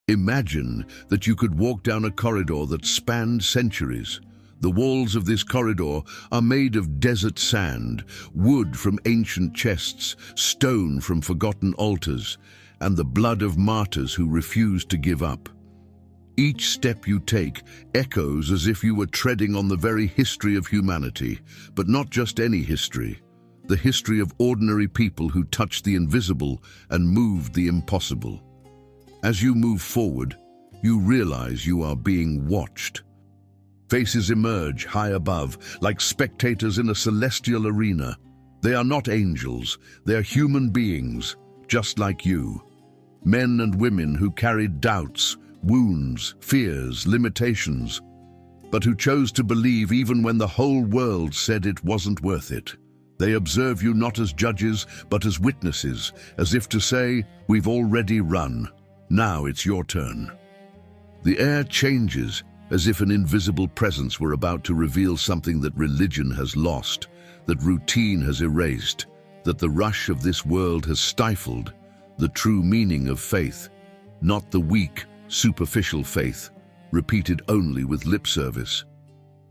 Imagine that you could walk down a corridor that spanned centuries. The walls of this corridor are made of desert sand, wood from ancient chests, stone from forgotten altars, and the blood of martyrs who refused to give up. Each step you take echoes as if you were treading on the very history of humanity, but not just any history. The history of ordinary people who touched the invisible and moved the impossible. As you move forward, you realize you are being watched. Faces emerge high above, like spectators in a celestial arena. They are not angels, they are human beings, just like you. Men and women who carried doubts, wounds, fears, limitations, but who chose to believe even when the whole world said it wasn't worth it. They observe you not as judges, but as witnesses, as if to say, "We've already run. Now it's your turn." The air changes, as if an invisible presence were about to reveal something that religion has lost, that routine has erased, that the rush of this world has stifled, the true meaning of faith, not the weak, superficial faith, repeated only with lip service.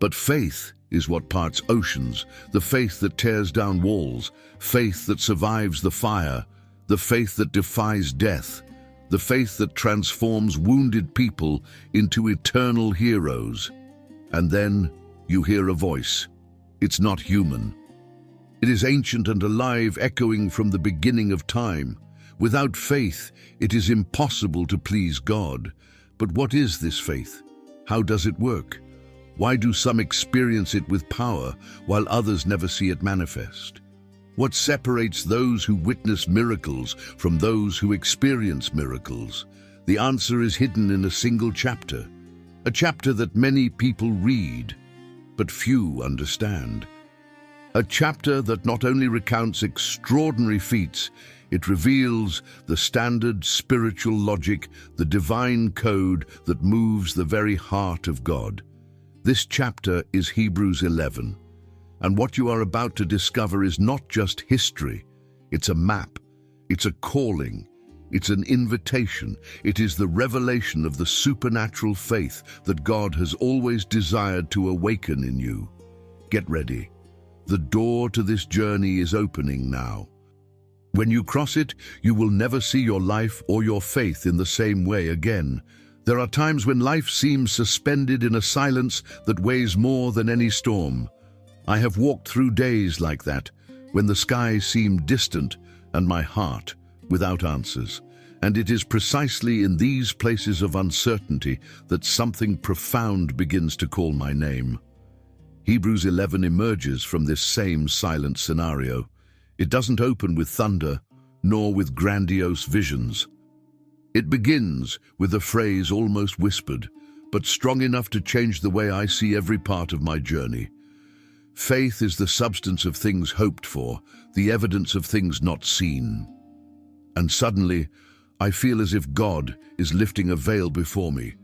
But faith is what parts oceans, the faith that tears down walls, faith that survives the fire, the faith that defies death, the faith that transforms wounded people into eternal heroes. And then you hear a voice. It's not human. It is ancient and alive, echoing from the beginning of time. Without faith, it is impossible to please God. But what is this faith? How does it work? Why do some experience it with power, while others never see it manifest? What separates those who witness miracles from those who experience miracles? The answer is hidden in a single chapter, a chapter that many people read, but few understand. A chapter that not only recounts extraordinary feats, it reveals the standard spiritual logic, the divine code that moves the very heart of God. This chapter is Hebrews 11. And what you are about to discover is not just history. It's a map. It's a calling. It's an invitation. It is the revelation of the supernatural faith that God has always desired to awaken in you. Get ready. The door to this journey is opening now. When you cross it, you will never see your life or your faith in the same way again. There are times when life seems suspended in a silence that weighs more than any storm. I have walked through days like that, when the sky seemed distant and my heart without answers. And it is precisely in these places of uncertainty that something profound begins to call my name. Hebrews 11 emerges from this same silent scenario. It doesn't open with thunder, nor with grandiose visions. It begins with a phrase almost whispered, but strong enough to change the way I see every part of my journey. Faith is the substance of things hoped for, the evidence of things not seen. And suddenly, I feel as if God is lifting a veil before me.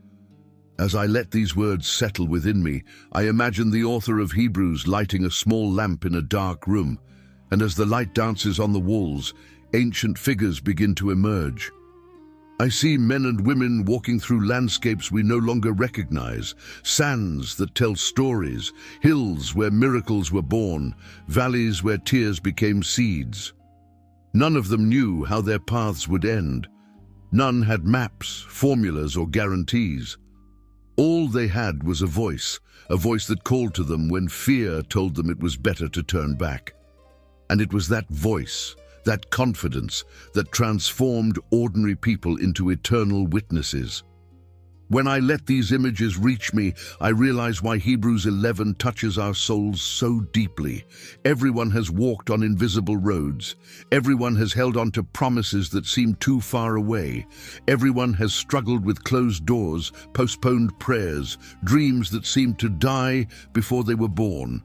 As I let these words settle within me, I imagine the author of Hebrews lighting a small lamp in a dark room, and as the light dances on the walls, ancient figures begin to emerge. I see men and women walking through landscapes we no longer recognize, sands that tell stories, hills where miracles were born, valleys where tears became seeds. None of them knew how their paths would end. None had maps, formulas, or guarantees. All they had was a voice that called to them when fear told them it was better to turn back. And it was that voice, that confidence, that transformed ordinary people into eternal witnesses. When I let these images reach me, I realize why Hebrews 11 touches our souls so deeply. Everyone has walked on invisible roads. Everyone has held on to promises that seem too far away. Everyone has struggled with closed doors, postponed prayers, dreams that seemed to die before they were born.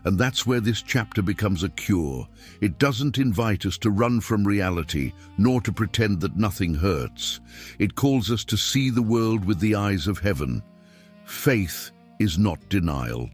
And that's where this chapter becomes a cure. It doesn't invite us to run from reality, nor to pretend that nothing hurts. It calls us to see the world with the eyes of heaven. Faith is not denial.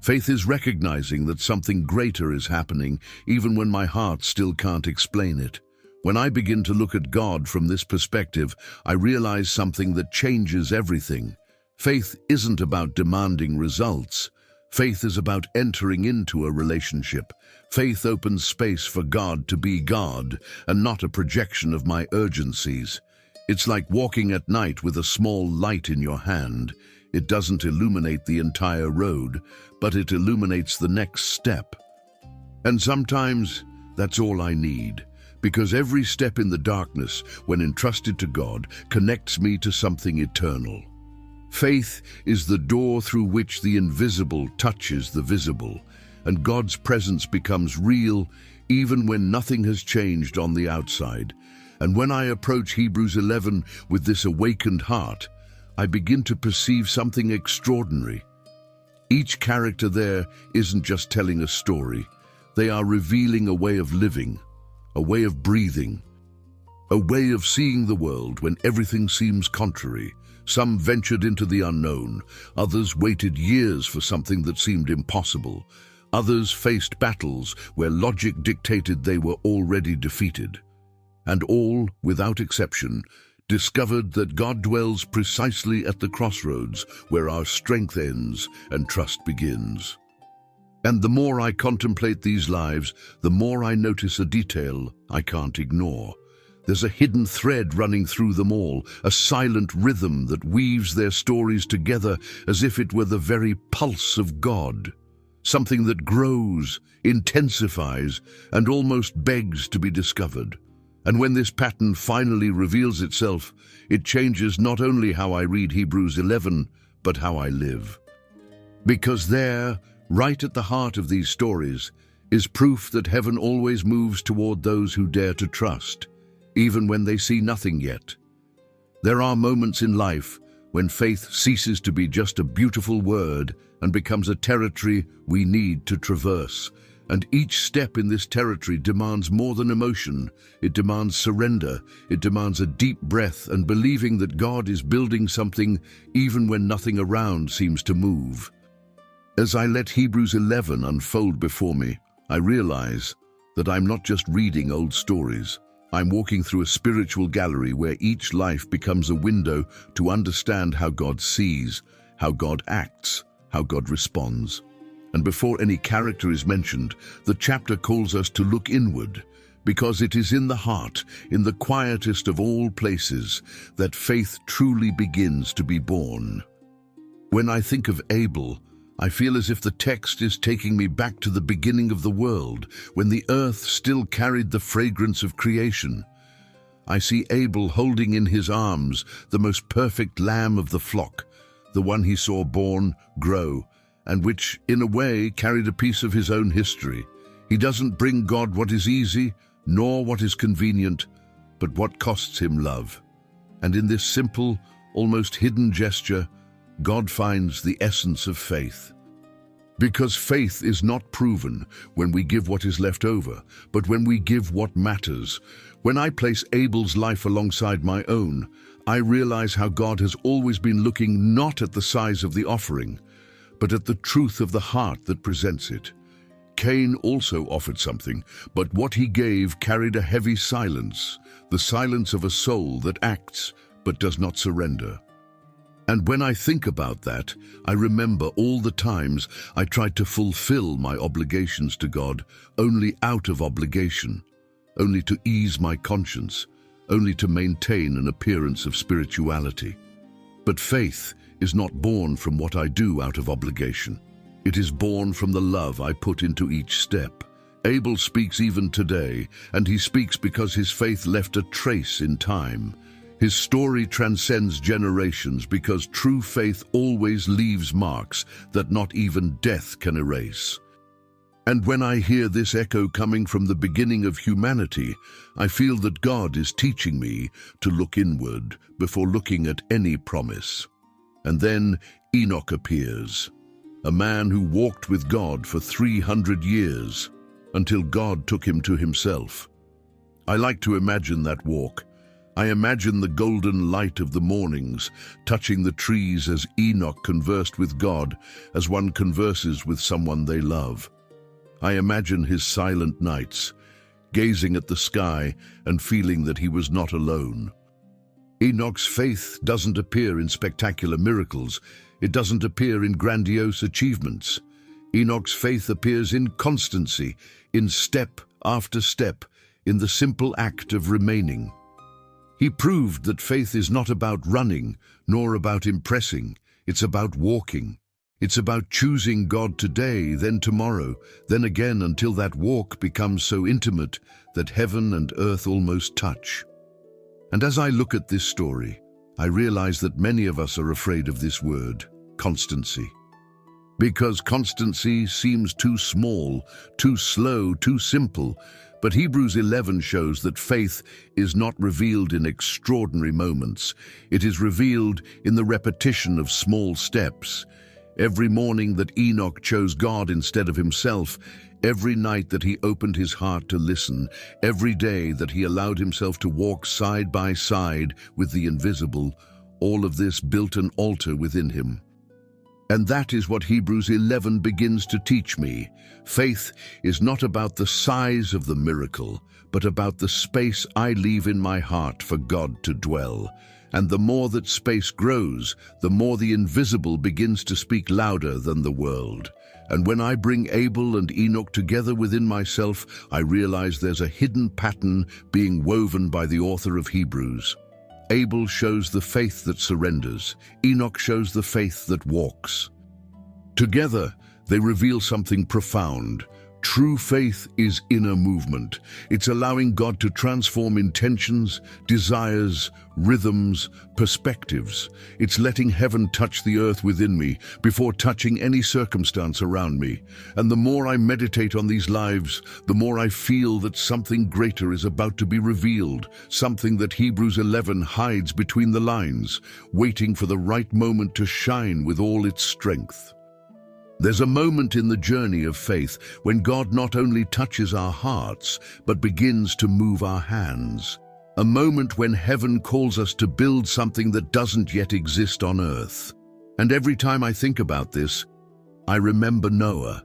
Faith is recognizing that something greater is happening, even when my heart still can't explain it. When I begin to look at God from this perspective, I realize something that changes everything. Faith isn't about demanding results. Faith is about entering into a relationship. Faith opens space for God to be God and not a projection of my urgencies. It's like walking at night with a small light in your hand. It doesn't illuminate the entire road, but it illuminates the next step. And sometimes that's all I need, because every step in the darkness, when entrusted to God, connects me to something eternal. Faith is the door through which the invisible touches the visible, and God's presence becomes real even when nothing has changed on the outside. And when I approach Hebrews 11 with this awakened heart, I begin to perceive something extraordinary. Each character there isn't just telling a story. They are revealing a way of living, a way of breathing, a way of seeing the world when everything seems contrary. Some ventured into the unknown, others waited years for something that seemed impossible. Others faced battles where logic dictated they were already defeated. And all, without exception, discovered that God dwells precisely at the crossroads where our strength ends and trust begins. And the more I contemplate these lives, the more I notice a detail I can't ignore. There's a hidden thread running through them all, a silent rhythm that weaves their stories together as if it were the very pulse of God. Something that grows, intensifies, and almost begs to be discovered. And when this pattern finally reveals itself, it changes not only how I read Hebrews 11, but how I live. Because there, right at the heart of these stories, is proof that heaven always moves toward those who dare to trust, even when they see nothing yet. There are moments in life when faith ceases to be just a beautiful word and becomes a territory we need to traverse. And each step in this territory demands more than emotion. It demands surrender. It demands a deep breath and believing that God is building something even when nothing around seems to move. As I let Hebrews 11 unfold before me, I realize that I'm not just reading old stories. I'm walking through a spiritual gallery where each life becomes a window to understand how God sees, how God acts, how God responds. And before any character is mentioned, the chapter calls us to look inward, because it is in the heart, in the quietest of all places, that faith truly begins to be born. When I think of Abel, I feel as if the text is taking me back to the beginning of the world, when the earth still carried the fragrance of creation. I see Abel holding in his arms the most perfect lamb of the flock, the one he saw born, grow, and which, in a way, carried a piece of his own history. He doesn't bring God what is easy, nor what is convenient, but what costs him love. And in this simple, almost hidden gesture, God finds the essence of faith. Because faith is not proven when we give what is left over, but when we give what matters. When I place Abel's life alongside my own, I realize how God has always been looking not at the size of the offering, but at the truth of the heart that presents it. Cain also offered something, but what he gave carried a heavy silence, the silence of a soul that acts but does not surrender. And when I think about that, I remember all the times I tried to fulfill my obligations to God only out of obligation, only to ease my conscience, only to maintain an appearance of spirituality. But faith is not born from what I do out of obligation. It is born from the love I put into each step. Abel speaks even today, and he speaks because his faith left a trace in time. His story transcends generations because true faith always leaves marks that not even death can erase. And when I hear this echo coming from the beginning of humanity, I feel that God is teaching me to look inward before looking at any promise. And then Enoch appears, a man who walked with God for 300 years, until God took him to himself. I like to imagine that walk. I imagine the golden light of the mornings touching the trees as Enoch conversed with God as one converses with someone they love. I imagine his silent nights, gazing at the sky and feeling that he was not alone. Enoch's faith doesn't appear in spectacular miracles. It doesn't appear in grandiose achievements. Enoch's faith appears in constancy, in step after step, in the simple act of remaining. He proved that faith is not about running, nor about impressing. It's about walking. It's about choosing God today, then tomorrow, then again until that walk becomes so intimate that heaven and earth almost touch. And as I look at this story, I realize that many of us are afraid of this word, constancy. Because constancy seems too small, too slow, too simple. But Hebrews 11 shows that faith is not revealed in extraordinary moments. It is revealed in the repetition of small steps. Every morning that Enoch chose God instead of himself, every night that he opened his heart to listen, every day that he allowed himself to walk side by side with the invisible, all of this built an altar within him. And that is what Hebrews 11 begins to teach me. Faith is not about the size of the miracle, but about the space I leave in my heart for God to dwell. And the more that space grows, the more the invisible begins to speak louder than the world. And when I bring Abel and Enoch together within myself, I realize there's a hidden pattern being woven by the author of Hebrews. Abel shows the faith that surrenders. Enoch shows the faith that walks. Together, they reveal something profound. True faith is inner movement. It's allowing God to transform intentions, desires, rhythms, perspectives. It's letting heaven touch the earth within me before touching any circumstance around me. And the more I meditate on these lives, the more I feel that something greater is about to be revealed, something that Hebrews 11 hides between the lines, waiting for the right moment to shine with all its strength. There's a moment in the journey of faith when God not only touches our hearts, but begins to move our hands. A moment when heaven calls us to build something that doesn't yet exist on earth. And every time I think about this, I remember Noah,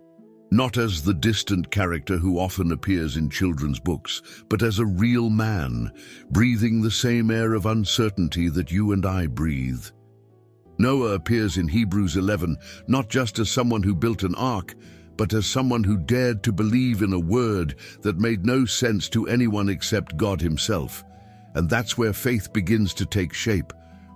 not as the distant character who often appears in children's books, but as a real man, breathing the same air of uncertainty that you and I breathe. Noah appears in Hebrews 11 not just as someone who built an ark, but as someone who dared to believe in a word that made no sense to anyone except God himself. And that's where faith begins to take shape,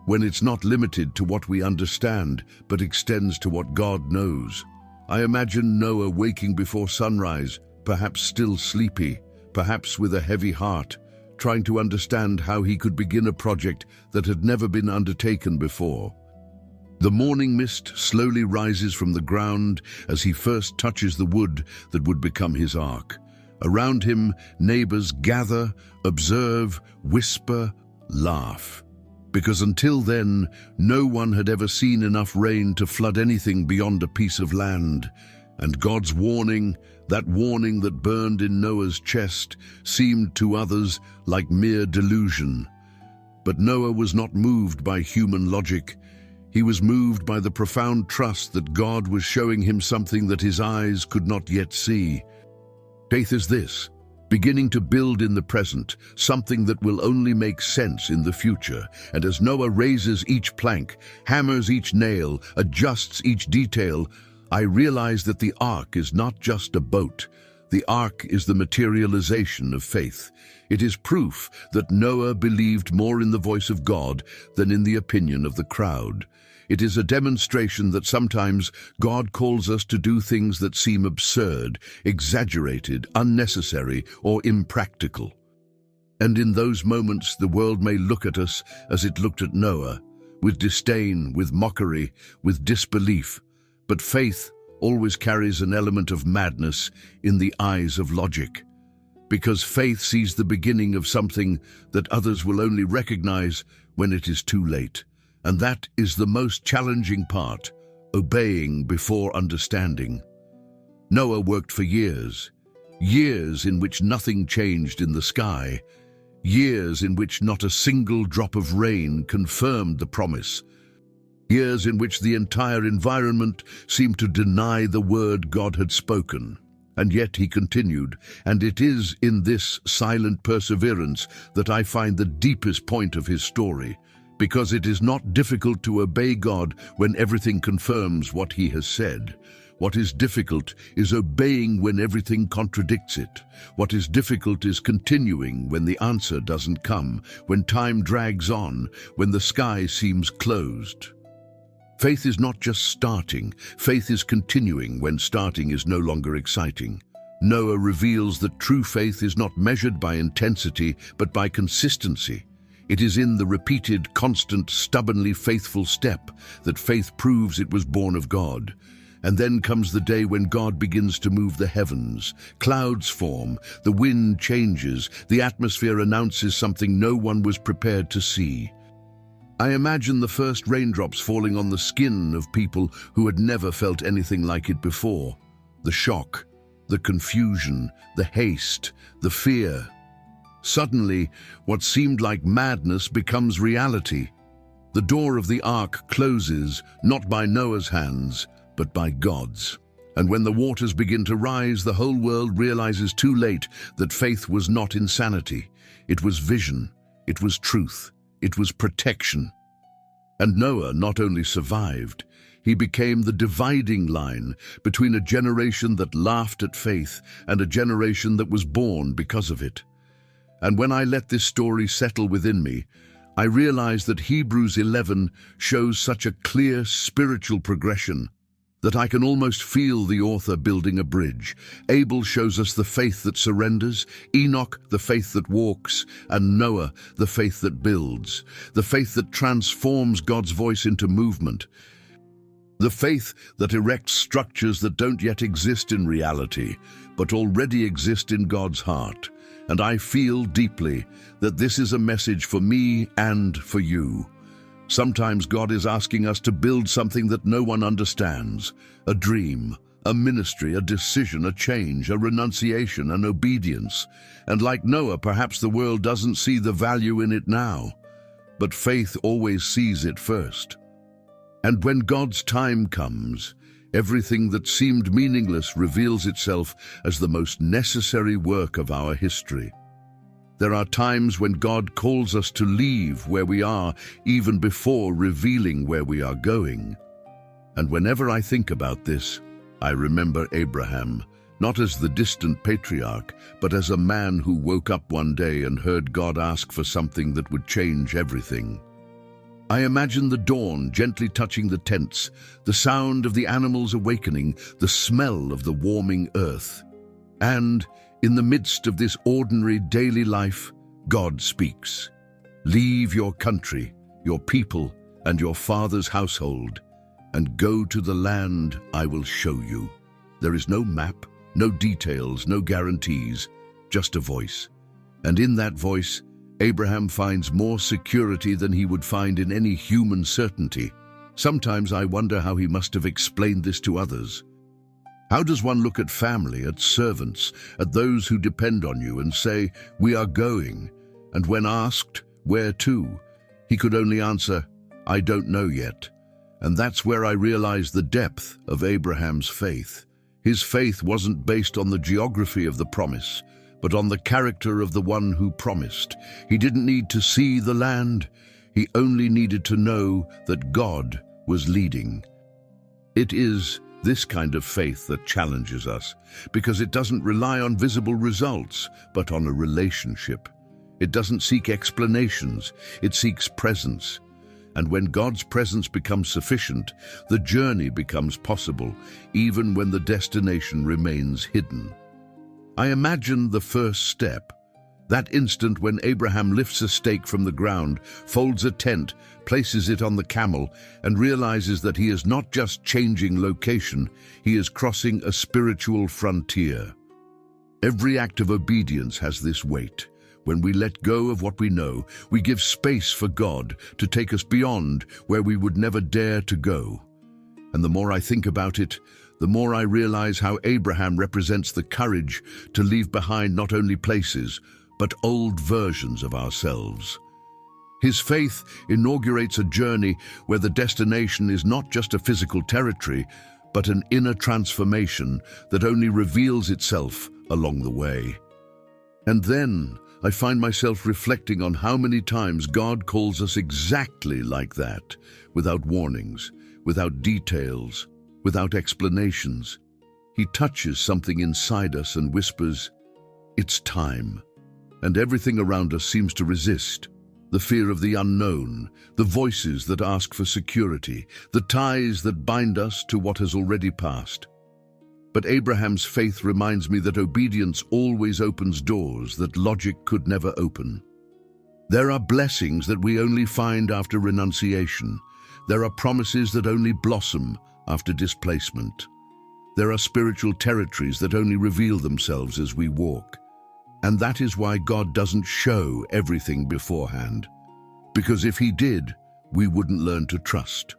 when it's not limited to what we understand, but extends to what God knows. I imagine Noah waking before sunrise, perhaps still sleepy, perhaps with a heavy heart, trying to understand how he could begin a project that had never been undertaken before. The morning mist slowly rises from the ground as he first touches the wood that would become his ark. Around him, neighbors gather, observe, whisper, laugh. Because until then, no one had ever seen enough rain to flood anything beyond a piece of land. And God's warning, that warning that burned in Noah's chest, seemed to others like mere delusion. But Noah was not moved by human logic. He was moved by the profound trust that God was showing him something that his eyes could not yet see. Faith is this, beginning to build in the present, something that will only make sense in the future. And as Noah raises each plank, hammers each nail, adjusts each detail, I realize that the ark is not just a boat. The ark is the materialization of faith. It is proof that Noah believed more in the voice of God than in the opinion of the crowd. It is a demonstration that sometimes God calls us to do things that seem absurd, exaggerated, unnecessary, or impractical. And in those moments, the world may look at us as it looked at Noah, with disdain, with mockery, with disbelief. But faith always carries an element of madness in the eyes of logic. Because faith sees the beginning of something that others will only recognize when it is too late. And that is the most challenging part, obeying before understanding. Noah worked for years in which nothing changed in the sky, years in which not a single drop of rain confirmed the promise, years in which the entire environment seemed to deny the word God had spoken. And yet he continued, and it is in this silent perseverance that I find the deepest point of his story, because it is not difficult to obey God when everything confirms what he has said. What is difficult is obeying when everything contradicts it. What is difficult is continuing when the answer doesn't come, when time drags on, when the sky seems closed. Faith is not just starting, faith is continuing when starting is no longer exciting. Noah reveals that true faith is not measured by intensity, but by consistency. It is in the repeated, constant, stubbornly faithful step that faith proves it was born of God. And then comes the day when God begins to move the heavens. Clouds form, the wind changes, the atmosphere announces something no one was prepared to see. I imagine the first raindrops falling on the skin of people who had never felt anything like it before. The shock, the confusion, the haste, the fear. Suddenly, what seemed like madness becomes reality. The door of the ark closes, not by Noah's hands, but by God's. And when the waters begin to rise, the whole world realizes too late that faith was not insanity. It was vision, it was truth, it was protection. And Noah not only survived, he became the dividing line between a generation that laughed at faith and a generation that was born because of it. And when I let this story settle within me, I realized that Hebrews 11 shows such a clear spiritual progression that I can almost feel the author building a bridge. Abel shows us the faith that surrenders, Enoch the faith that walks, and Noah the faith that builds, the faith that transforms God's voice into movement, the faith that erects structures that don't yet exist in reality, but already exist in God's heart. And I feel deeply that this is a message for me and for you. Sometimes God is asking us to build something that no one understands, a dream, a ministry, a decision, a change, a renunciation, an obedience. And like Noah, perhaps the world doesn't see the value in it now, but faith always sees it first. And when God's time comes, everything that seemed meaningless reveals itself as the most necessary work of our history. There are times when God calls us to leave where we are even before revealing where we are going. And whenever I think about this, I remember Abraham, not as the distant patriarch, but as a man who woke up one day and heard God ask for something that would change everything. I imagine the dawn gently touching the tents, the sound of the animals awakening, the smell of the warming earth. And in the midst of this ordinary daily life, God speaks. Leave your country, your people, and your father's household, and go to the land I will show you. There is no map, no details, no guarantees, just a voice. And in that voice, Abraham finds more security than he would find in any human certainty. Sometimes I wonder how he must have explained this to others. How does one look at family, at servants, at those who depend on you and say, "We are going," and when asked, "Where to?" he could only answer, "I don't know yet." And that's where I realized the depth of Abraham's faith. His faith wasn't based on the geography of the promise, but on the character of the one who promised. He didn't need to see the land. He only needed to know that God was leading. It is this kind of faith that challenges us, because it doesn't rely on visible results, but on a relationship. It doesn't seek explanations, it seeks presence. And when God's presence becomes sufficient, the journey becomes possible, even when the destination remains hidden. I imagine the first step, that instant when Abraham lifts a stake from the ground, folds a tent, places it on the camel, and realizes that he is not just changing location, he is crossing a spiritual frontier. Every act of obedience has this weight. When we let go of what we know, we give space for God to take us beyond where we would never dare to go. And the more I think about it, the more I realize how Abraham represents the courage to leave behind not only places, but old versions of ourselves. His faith inaugurates a journey where the destination is not just a physical territory, but an inner transformation that only reveals itself along the way. And then I find myself reflecting on how many times God calls us exactly like that, without warnings, without details, without explanations. He touches something inside us and whispers, "It's time." And everything around us seems to resist. The fear of the unknown, the voices that ask for security, the ties that bind us to what has already passed. But Abraham's faith reminds me that obedience always opens doors that logic could never open. There are blessings that we only find after renunciation. There are promises that only blossom after displacement. There are spiritual territories that only reveal themselves as we walk. And that is why God doesn't show everything beforehand. Because if He did, we wouldn't learn to trust.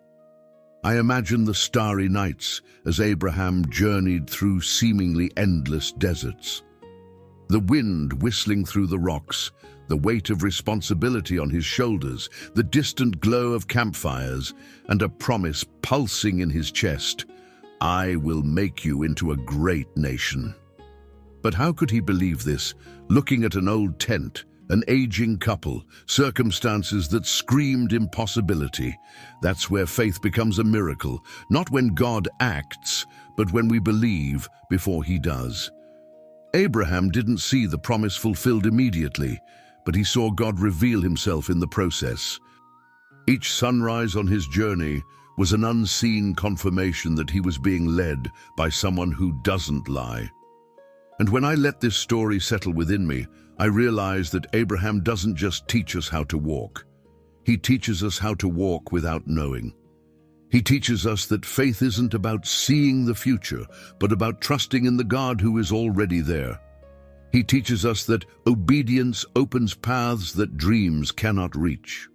I imagine the starry nights as Abraham journeyed through seemingly endless deserts. The wind whistling through the rocks, the weight of responsibility on his shoulders, the distant glow of campfires, and a promise pulsing in his chest, "I will make you into a great nation." But how could he believe this, looking at an old tent, an aging couple, circumstances that screamed impossibility? That's where faith becomes a miracle, not when God acts, but when we believe before He does. Abraham didn't see the promise fulfilled immediately, but he saw God reveal Himself in the process. Each sunrise on his journey was an unseen confirmation that he was being led by someone who doesn't lie. And when I let this story settle within me, I realize that Abraham doesn't just teach us how to walk. He teaches us how to walk without knowing. He teaches us that faith isn't about seeing the future, but about trusting in the God who is already there. He teaches us that obedience opens paths that dreams cannot reach.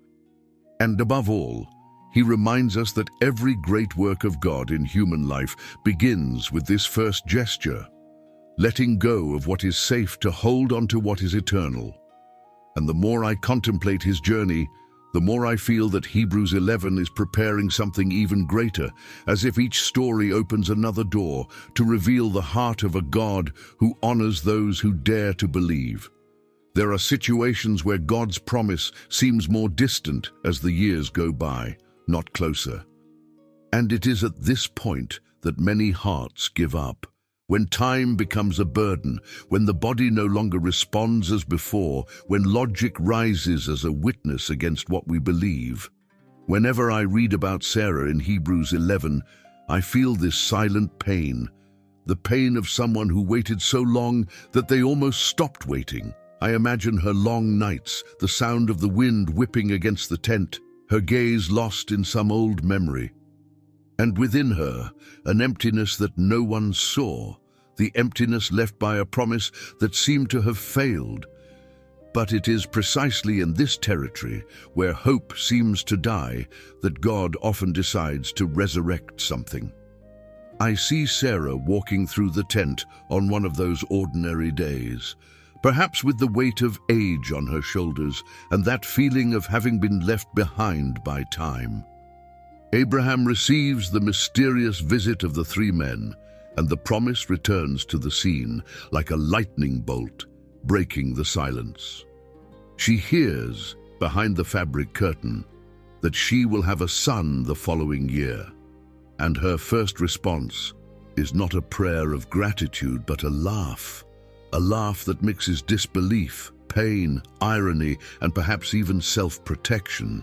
And above all, He reminds us that every great work of God in human life begins with this first gesture, letting go of what is safe to hold on to what is eternal. And the more I contemplate His journey, the more I feel that Hebrews 11 is preparing something even greater, as if each story opens another door to reveal the heart of a God who honors those who dare to believe. There are situations where God's promise seems more distant as the years go by, not closer. And it is at this point that many hearts give up. When time becomes a burden, when the body no longer responds as before, when logic rises as a witness against what we believe. Whenever I read about Sarah in Hebrews 11, I feel this silent pain, the pain of someone who waited so long that they almost stopped waiting. I imagine her long nights, the sound of the wind whipping against the tent, her gaze lost in some old memory. And within her, an emptiness that no one saw, the emptiness left by a promise that seemed to have failed. But it is precisely in this territory, where hope seems to die, that God often decides to resurrect something. I see Sarah walking through the tent on one of those ordinary days, perhaps with the weight of age on her shoulders and that feeling of having been left behind by time. Abraham receives the mysterious visit of the three men, and the promise returns to the scene like a lightning bolt, breaking the silence. She hears, behind the fabric curtain, that she will have a son the following year, and her first response is not a prayer of gratitude but a laugh that mixes disbelief, pain, irony, and perhaps even self-protection.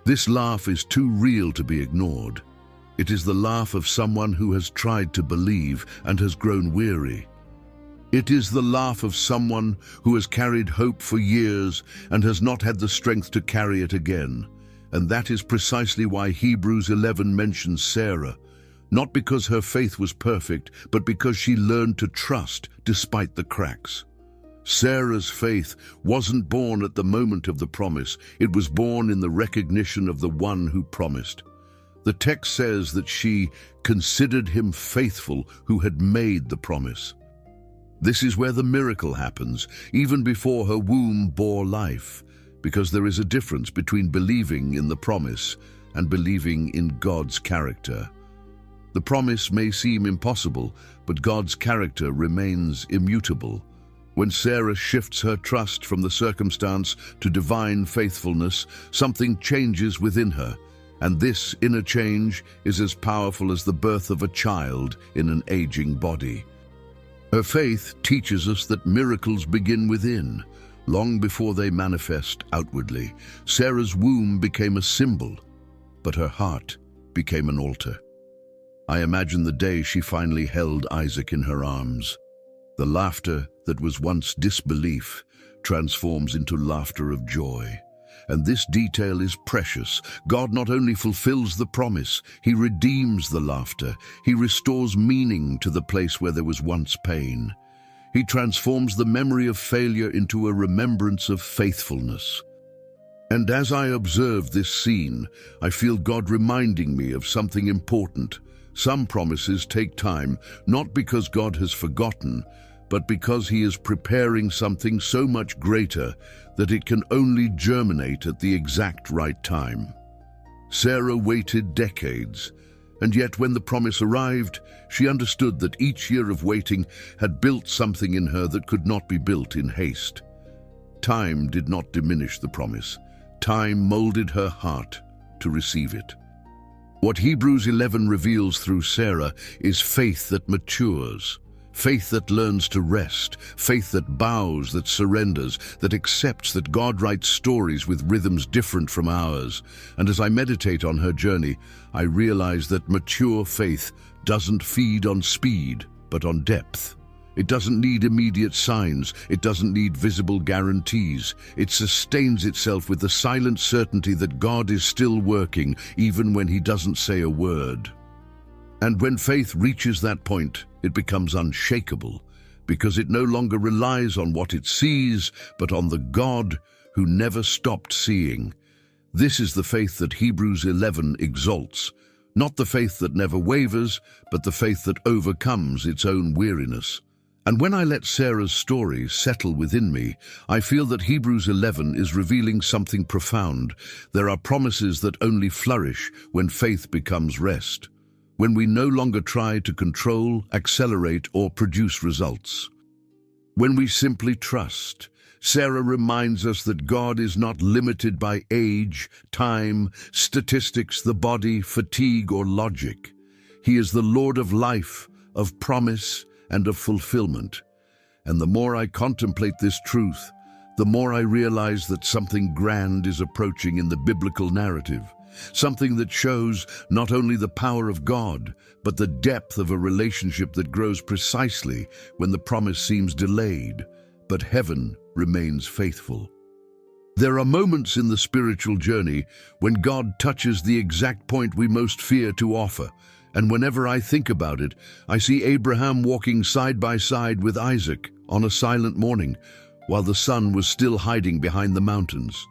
This laugh is too real to be ignored. It is the laugh of someone who has tried to believe and has grown weary. It is the laugh of someone who has carried hope for years and has not had the strength to carry it again. And that is precisely why Hebrews 11 mentions Sarah, not because her faith was perfect, but because she learned to trust despite the cracks. Sarah's faith wasn't born at the moment of the promise, it was born in the recognition of the one who promised. The text says that she considered him faithful who had made the promise. This is where the miracle happens, even before her womb bore life, because there is a difference between believing in the promise and believing in God's character. The promise may seem impossible, but God's character remains immutable. When Sarah shifts her trust from the circumstance to divine faithfulness, something changes within her, and this inner change is as powerful as the birth of a child in an aging body. Her faith teaches us that miracles begin within, long before they manifest outwardly. Sarah's womb became a symbol, but her heart became an altar. I imagine the day she finally held Isaac in her arms. The laughter that was once disbelief transforms into laughter of joy. And this detail is precious. God not only fulfills the promise, He redeems the laughter. He restores meaning to the place where there was once pain. He transforms the memory of failure into a remembrance of faithfulness. And as I observe this scene, I feel God reminding me of something important. Some promises take time, not because God has forgotten, but because He is preparing something so much greater that it can only germinate at the exact right time. Sarah waited decades, and yet when the promise arrived, she understood that each year of waiting had built something in her that could not be built in haste. Time did not diminish the promise. Time molded her heart to receive it. What Hebrews 11 reveals through Sarah is faith that matures, faith that learns to rest, faith that bows, that surrenders, that accepts that God writes stories with rhythms different from ours. And as I meditate on her journey, I realize that mature faith doesn't feed on speed, but on depth. It doesn't need immediate signs. It doesn't need visible guarantees. It sustains itself with the silent certainty that God is still working, even when He doesn't say a word. And when faith reaches that point, it becomes unshakable, because it no longer relies on what it sees, but on the God who never stopped seeing. This is the faith that Hebrews 11 exalts, not the faith that never wavers, but the faith that overcomes its own weariness. And when I let Sarah's story settle within me, I feel that Hebrews 11 is revealing something profound. There are promises that only flourish when faith becomes rest, when we no longer try to control, accelerate, or produce results. When we simply trust. Sarah reminds us that God is not limited by age, time, statistics, the body, fatigue, or logic. He is the Lord of life, of promise, and of fulfillment. And the more I contemplate this truth, the more I realize that something grand is approaching in the biblical narrative, something that shows not only the power of God, but the depth of a relationship that grows precisely when the promise seems delayed, but heaven remains faithful. There are moments in the spiritual journey when God touches the exact point we most fear to offer. And whenever I think about it, I see Abraham walking side by side with Isaac on a silent morning, while the sun was still hiding behind the mountains.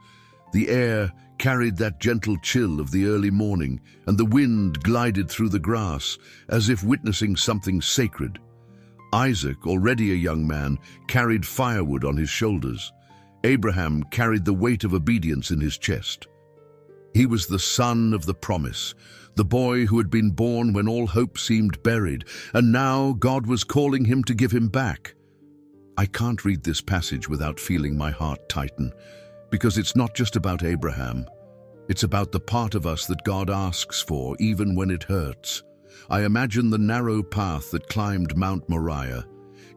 The air carried that gentle chill of the early morning, and the wind glided through the grass, as if witnessing something sacred. Isaac, already a young man, carried firewood on his shoulders. Abraham carried the weight of obedience in his chest. He was the son of the promise, the boy who had been born when all hope seemed buried, and now God was calling him to give him back. I can't read this passage without feeling my heart tighten, because it's not just about Abraham. It's about the part of us that God asks for, even when it hurts. I imagine the narrow path that climbed Mount Moriah.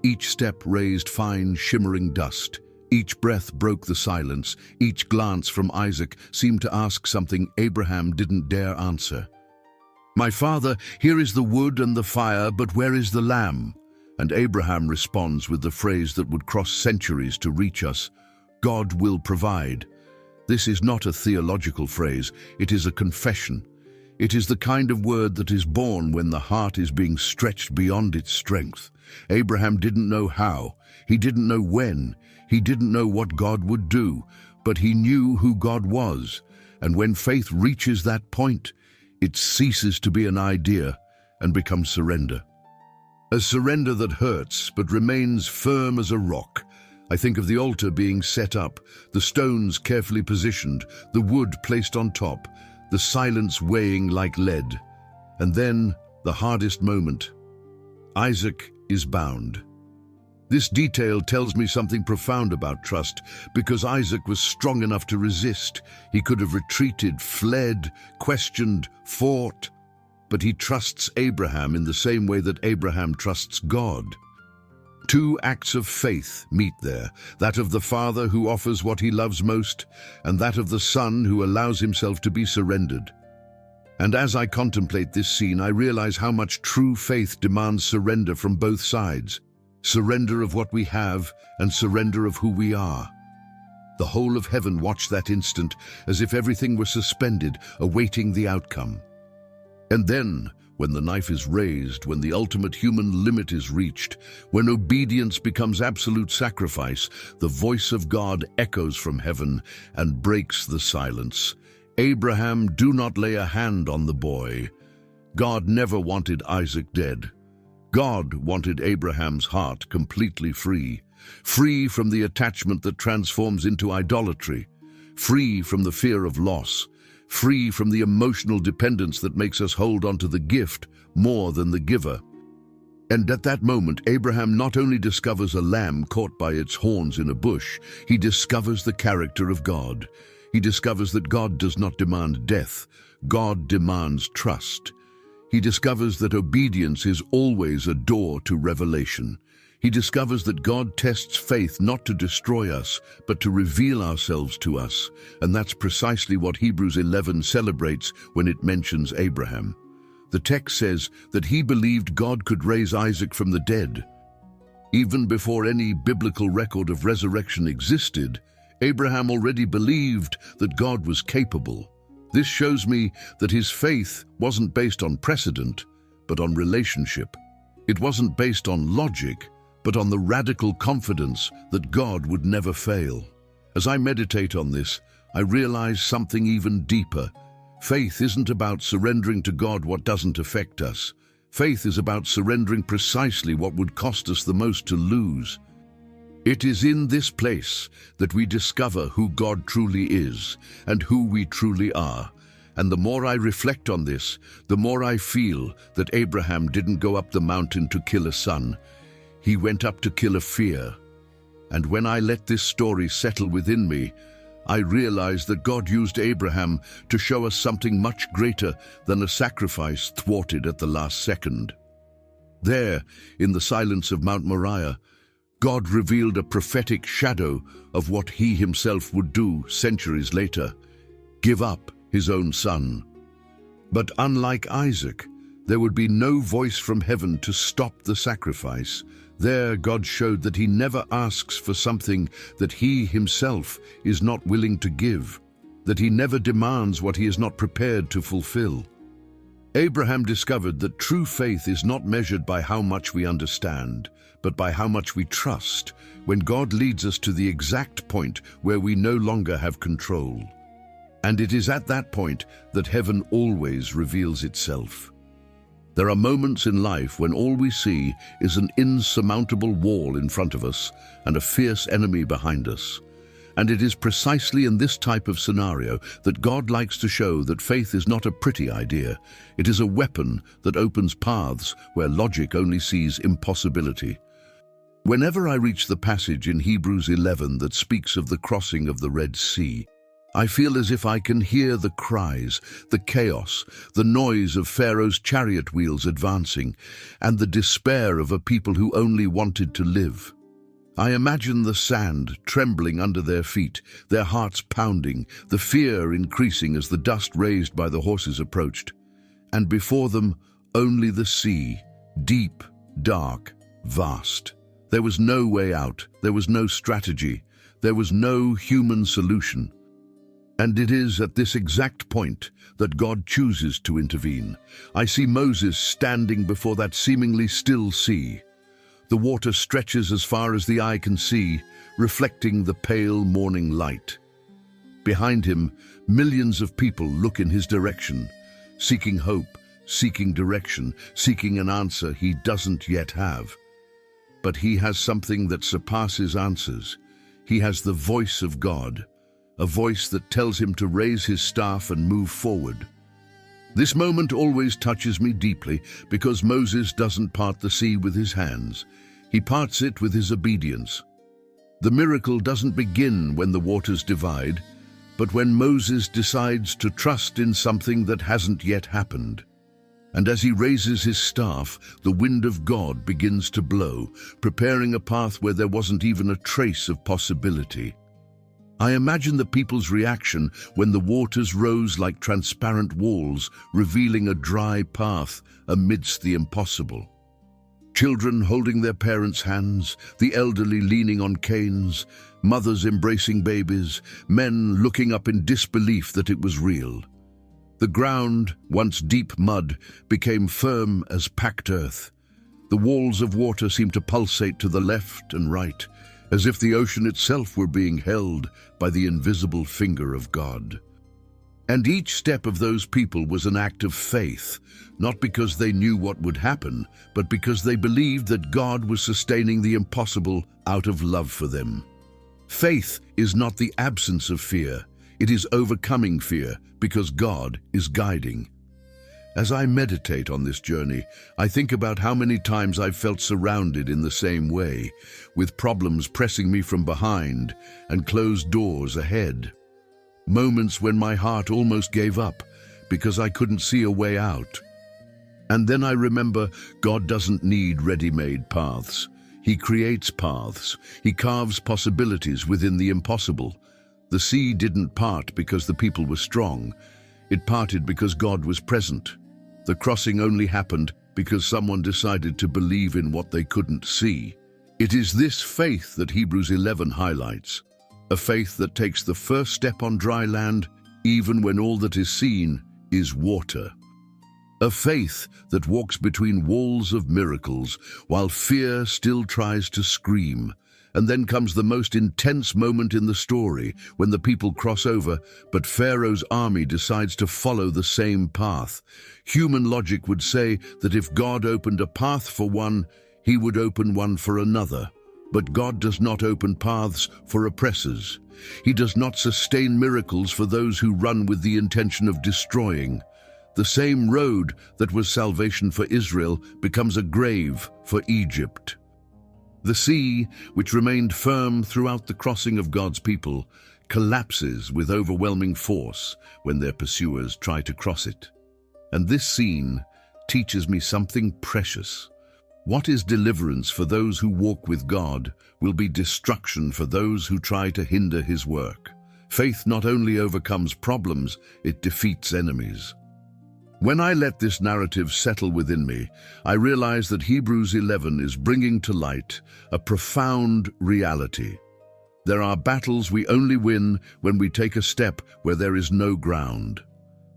Each step raised fine, shimmering dust. Each breath broke the silence. Each glance from Isaac seemed to ask something Abraham didn't dare answer. "My father, here is the wood and the fire, but where is the lamb?" And Abraham responds with the phrase that would cross centuries to reach us: "God will provide." This is not a theological phrase, it is a confession. It is the kind of word that is born when the heart is being stretched beyond its strength. Abraham didn't know how, he didn't know when, he didn't know what God would do, but he knew who God was. And when faith reaches that point, it ceases to be an idea and becomes surrender. A surrender that hurts but remains firm as a rock. I think of the altar being set up, the stones carefully positioned, the wood placed on top, the silence weighing like lead. And then the hardest moment. Isaac is bound. This detail tells me something profound about trust, because Isaac was strong enough to resist. He could have retreated, fled, questioned, fought, but he trusts Abraham in the same way that Abraham trusts God. Two acts of faith meet there, that of the father who offers what he loves most, and that of the son who allows himself to be surrendered. And as I contemplate this scene, I realize how much true faith demands surrender from both sides. Surrender of what we have and surrender of who we are. The whole of heaven watched that instant as if everything were suspended, awaiting the outcome. And then, when the knife is raised, when the ultimate human limit is reached, when obedience becomes absolute sacrifice, the voice of God echoes from heaven and breaks the silence. Abraham, do not lay a hand on the boy. God never wanted Isaac dead. God wanted Abraham's heart completely free, free from the attachment that transforms into idolatry, free from the fear of loss, free from the emotional dependence that makes us hold on to the gift more than the giver. And at that moment, Abraham not only discovers a lamb caught by its horns in a bush, he discovers the character of God. He discovers that God does not demand death, God demands trust. He discovers that obedience is always a door to revelation. He discovers that God tests faith not to destroy us, but to reveal ourselves to us. And that's precisely what Hebrews 11 celebrates when it mentions Abraham. The text says that he believed God could raise Isaac from the dead. Even before any biblical record of resurrection existed, Abraham already believed that God was capable. This shows me that his faith wasn't based on precedent, but on relationship. It wasn't based on logic, but on the radical confidence that God would never fail. As I meditate on this, I realize something even deeper. Faith isn't about surrendering to God what doesn't affect us. Faith is about surrendering precisely what would cost us the most to lose. It is in this place that we discover who God truly is and who we truly are. And the more I reflect on this, the more I feel that Abraham didn't go up the mountain to kill a son. He went up to kill a fear. And when I let this story settle within me, I realize that God used Abraham to show us something much greater than a sacrifice thwarted at the last second. There, in the silence of Mount Moriah, God revealed a prophetic shadow of what he himself would do centuries later, give up his own son. But unlike Isaac, there would be no voice from heaven to stop the sacrifice. There, God showed that he never asks for something that he himself is not willing to give, that he never demands what he is not prepared to fulfill. Abraham discovered that true faith is not measured by how much we understand, but by how much we trust, when God leads us to the exact point where we no longer have control. And it is at that point that heaven always reveals itself. There are moments in life when all we see is an insurmountable wall in front of us and a fierce enemy behind us. And it is precisely in this type of scenario that God likes to show that faith is not a pretty idea. It is a weapon that opens paths where logic only sees impossibility. Whenever I reach the passage in Hebrews 11 that speaks of the crossing of the Red Sea, I feel as if I can hear the cries, the chaos, the noise of Pharaoh's chariot wheels advancing, and the despair of a people who only wanted to live. I imagine the sand trembling under their feet, their hearts pounding, the fear increasing as the dust raised by the horses approached. And before them, only the sea, deep, dark, vast. There was no way out, there was no strategy, there was no human solution. And it is at this exact point that God chooses to intervene. I see Moses standing before that seemingly still sea. The water stretches as far as the eye can see, reflecting the pale morning light. Behind him, millions of people look in his direction, seeking hope, seeking direction, seeking an answer he doesn't yet have. But he has something that surpasses answers. He has the voice of God, a voice that tells him to raise his staff and move forward. This moment always touches me deeply because Moses doesn't part the sea with his hands. He parts it with his obedience. The miracle doesn't begin when the waters divide, but when Moses decides to trust in something that hasn't yet happened. And as he raises his staff, the wind of God begins to blow, preparing a path where there wasn't even a trace of possibility. I imagine the people's reaction when the waters rose like transparent walls, revealing a dry path amidst the impossible. Children holding their parents' hands, the elderly leaning on canes, mothers embracing babies, men looking up in disbelief that it was real. The ground, once deep mud, became firm as packed earth. The walls of water seemed to pulsate to the left and right, as if the ocean itself were being held by the invisible finger of God. And each step of those people was an act of faith, not because they knew what would happen, but because they believed that God was sustaining the impossible out of love for them. Faith is not the absence of fear, it is overcoming fear because God is guiding. As I meditate on this journey, I think about how many times I've felt surrounded in the same way, with problems pressing me from behind and closed doors ahead. Moments when my heart almost gave up because I couldn't see a way out. And then I remember God doesn't need ready-made paths. He creates paths. He carves possibilities within the impossible. The sea didn't part because the people were strong. It parted because God was present. The crossing only happened because someone decided to believe in what they couldn't see. It is this faith that Hebrews 11 highlights, a faith that takes the first step on dry land, even when all that is seen is water. A faith that walks between walls of miracles while fear still tries to scream. And then comes the most intense moment in the story, when the people cross over, but Pharaoh's army decides to follow the same path. Human logic would say that if God opened a path for one, he would open one for another. But God does not open paths for oppressors. He does not sustain miracles for those who run with the intention of destroying. The same road that was salvation for Israel becomes a grave for Egypt. The sea, which remained firm throughout the crossing of God's people, collapses with overwhelming force when their pursuers try to cross it. And this scene teaches me something precious. What is deliverance for those who walk with God will be destruction for those who try to hinder his work. Faith not only overcomes problems, it defeats enemies. When I let this narrative settle within me, I realize that Hebrews 11 is bringing to light a profound reality. There are battles we only win when we take a step where there is no ground.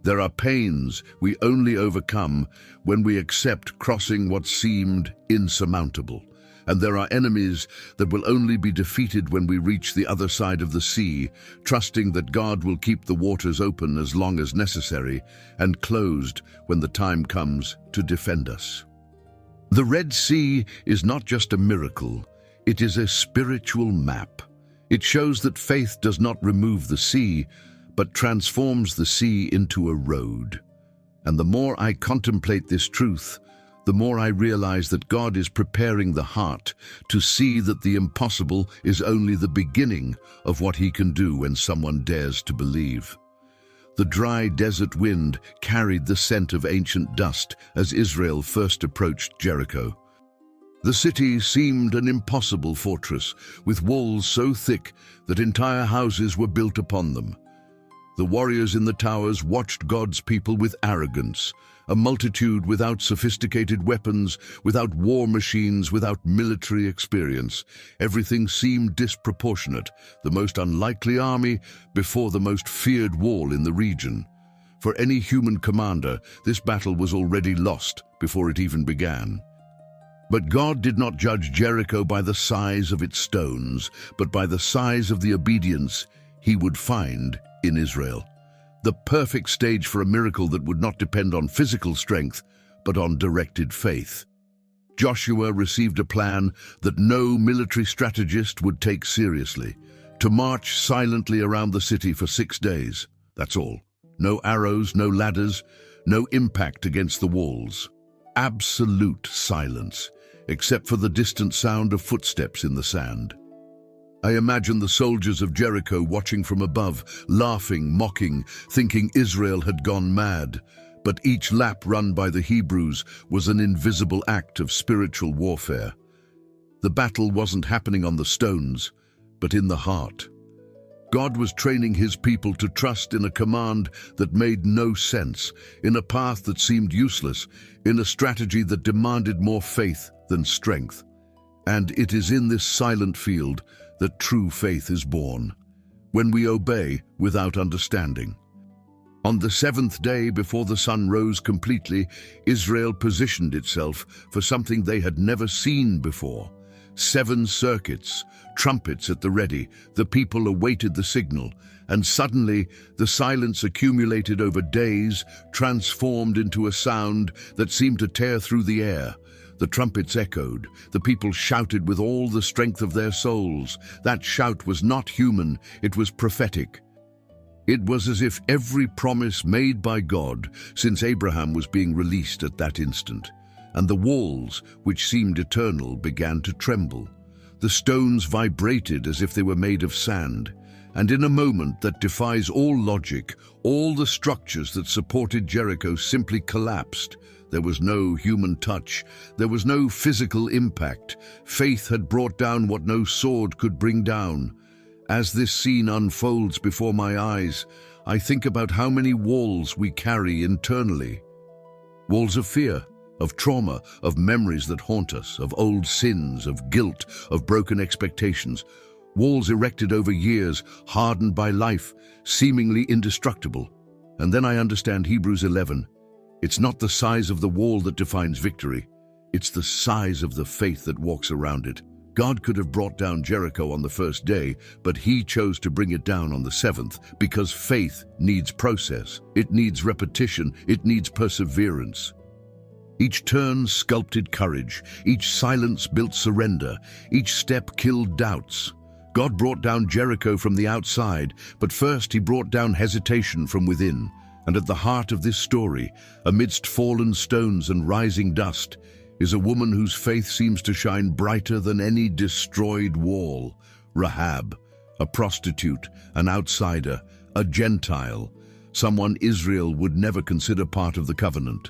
There are pains we only overcome when we accept crossing what seemed insurmountable. And there are enemies that will only be defeated when we reach the other side of the sea, trusting that God will keep the waters open as long as necessary and closed when the time comes to defend us. The Red Sea is not just a miracle, it is a spiritual map. It shows that faith does not remove the sea, but transforms the sea into a road. And the more I contemplate this truth, the more I realize that God is preparing the heart to see that the impossible is only the beginning of what he can do when someone dares to believe. The dry desert wind carried the scent of ancient dust as Israel first approached Jericho. The city seemed an impossible fortress, with walls so thick that entire houses were built upon them. The warriors in the towers watched God's people with arrogance, a multitude without sophisticated weapons, without war machines, without military experience. Everything seemed disproportionate, the most unlikely army before the most feared wall in the region. For any human commander, this battle was already lost before it even began. But God did not judge Jericho by the size of its stones, but by the size of the obedience he would find in Israel. The perfect stage for a miracle that would not depend on physical strength, but on directed faith. Joshua received a plan that no military strategist would take seriously: to march silently around the city for 6 days. That's all. No arrows, no ladders, no impact against the walls. Absolute silence, except for the distant sound of footsteps in the sand. I imagine the soldiers of Jericho watching from above, laughing, mocking, thinking Israel had gone mad. But each lap run by the Hebrews was an invisible act of spiritual warfare. The battle wasn't happening on the stones, but in the heart. God was training his people to trust in a command that made no sense, in a path that seemed useless, in a strategy that demanded more faith than strength. And it is in this silent field that true faith is born, when we obey without understanding. On the seventh day before the sun rose completely, Israel positioned itself for something they had never seen before. 7 circuits, trumpets at the ready, the people awaited the signal, and suddenly the silence accumulated over days transformed into a sound that seemed to tear through the air. The trumpets echoed, the people shouted with all the strength of their souls. That shout was not human, it was prophetic. It was as if every promise made by God since Abraham was being released at that instant. And the walls, which seemed eternal, began to tremble. The stones vibrated as if they were made of sand, and in a moment that defies all logic, all the structures that supported Jericho simply collapsed. There was no human touch, there was no physical impact. Faith had brought down what no sword could bring down. As this scene unfolds before my eyes, I think about how many walls we carry internally. Walls of fear, of trauma, of memories that haunt us, of old sins, of guilt, of broken expectations. Walls erected over years, hardened by life, seemingly indestructible. And then I understand Hebrews 11. It's not the size of the wall that defines victory. It's the size of the faith that walks around it. God could have brought down Jericho on the first day, but he chose to bring it down on the 7th because faith needs process. It needs repetition. It needs perseverance. Each turn sculpted courage, each silence built surrender, each step killed doubts. God brought down Jericho from the outside, but first he brought down hesitation from within. And at the heart of this story, amidst fallen stones and rising dust, is a woman whose faith seems to shine brighter than any destroyed wall. Rahab, a prostitute, an outsider, a Gentile, someone Israel would never consider part of the covenant.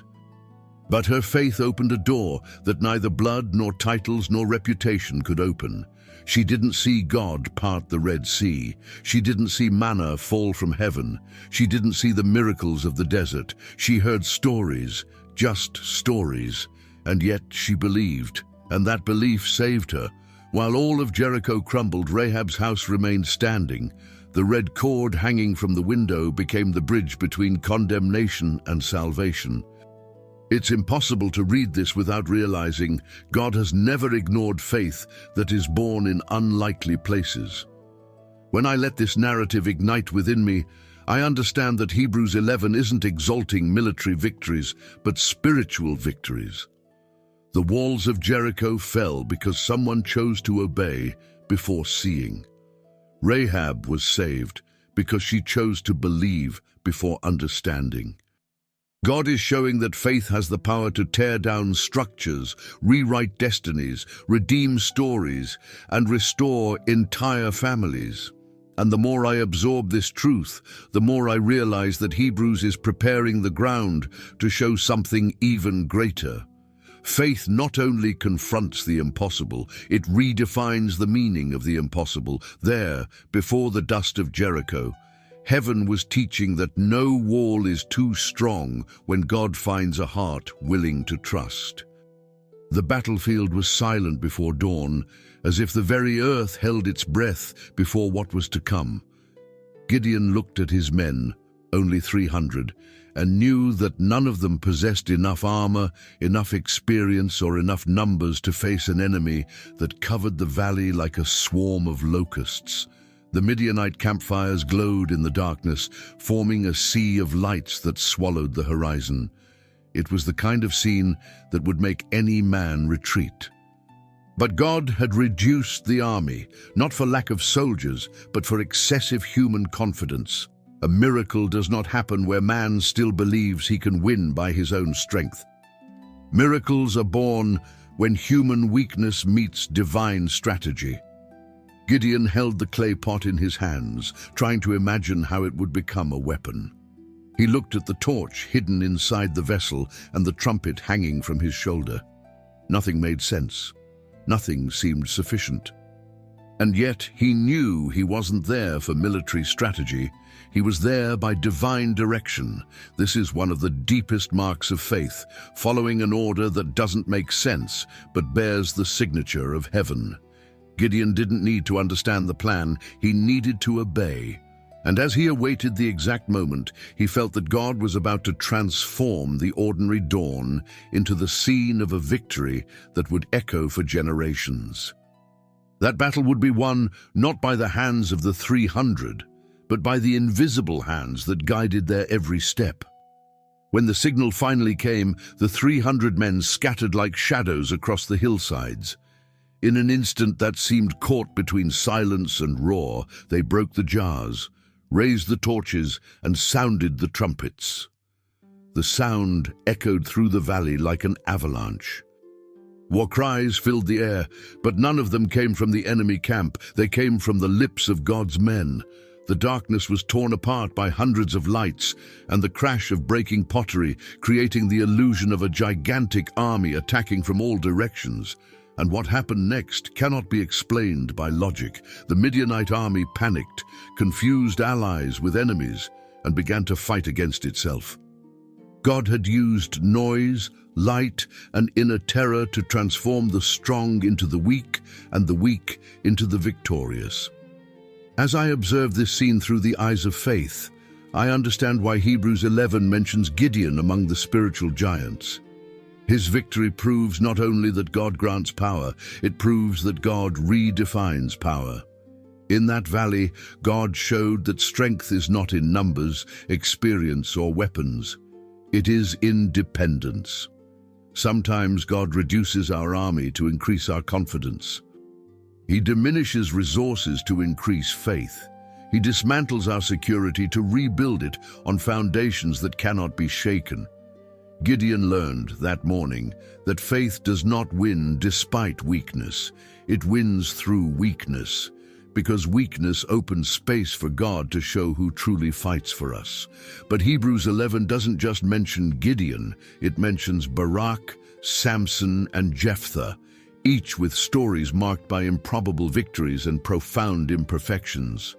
But her faith opened a door that neither blood nor titles nor reputation could open. She didn't see God part the Red Sea. She didn't see manna fall from heaven. She didn't see the miracles of the desert. She heard stories, just stories. And yet she believed, and that belief saved her. While all of Jericho crumbled, Rahab's house remained standing. The red cord hanging from the window became the bridge between condemnation and salvation. It's impossible to read this without realizing God has never ignored faith that is born in unlikely places. When I let this narrative ignite within me, I understand that Hebrews 11 isn't exalting military victories, but spiritual victories. The walls of Jericho fell because someone chose to obey before seeing. Rahab was saved because she chose to believe before understanding. God is showing that faith has the power to tear down structures, rewrite destinies, redeem stories, and restore entire families. And the more I absorb this truth, the more I realize that Hebrews is preparing the ground to show something even greater. Faith not only confronts the impossible, it redefines the meaning of the impossible. There, before the dust of Jericho, heaven was teaching that no wall is too strong when God finds a heart willing to trust. The battlefield was silent before dawn, as if the very earth held its breath before what was to come. Gideon looked at his men, only 300, and knew that none of them possessed enough armor, enough experience, or enough numbers to face an enemy that covered the valley like a swarm of locusts. The Midianite campfires glowed in the darkness, forming a sea of lights that swallowed the horizon. It was the kind of scene that would make any man retreat. But God had reduced the army, not for lack of soldiers, but for excessive human confidence. A miracle does not happen where man still believes he can win by his own strength. Miracles are born when human weakness meets divine strategy. Gideon held the clay pot in his hands, trying to imagine how it would become a weapon. He looked at the torch hidden inside the vessel and the trumpet hanging from his shoulder. Nothing made sense. Nothing seemed sufficient. And yet he knew he wasn't there for military strategy. He was there by divine direction. This is one of the deepest marks of faith, following an order that doesn't make sense, but bears the signature of heaven. Gideon didn't need to understand the plan, he needed to obey. And as he awaited the exact moment, he felt that God was about to transform the ordinary dawn into the scene of a victory that would echo for generations. That battle would be won not by the hands of the 300, but by the invisible hands that guided their every step. When the signal finally came, the 300 men scattered like shadows across the hillsides. In an instant that seemed caught between silence and roar, they broke the jars, raised the torches, and sounded the trumpets. The sound echoed through the valley like an avalanche. War cries filled the air, but none of them came from the enemy camp. They came from the lips of God's men. The darkness was torn apart by hundreds of lights, and the crash of breaking pottery, creating the illusion of a gigantic army attacking from all directions. And what happened next cannot be explained by logic. The Midianite army panicked, confused allies with enemies, and began to fight against itself. God had used noise, light, and inner terror to transform the strong into the weak, and the weak into the victorious. As I observe this scene through the eyes of faith, I understand why Hebrews 11 mentions Gideon among the spiritual giants. His victory proves not only that God grants power, it proves that God redefines power. In that valley, God showed that strength is not in numbers, experience, or weapons. It is in dependence. Sometimes God reduces our army to increase our confidence. He diminishes resources to increase faith. He dismantles our security to rebuild it on foundations that cannot be shaken. Gideon learned that morning that faith does not win despite weakness. It wins through weakness, because weakness opens space for God to show who truly fights for us. But Hebrews 11 doesn't just mention Gideon, it mentions Barak, Samson, and Jephthah, each with stories marked by improbable victories and profound imperfections.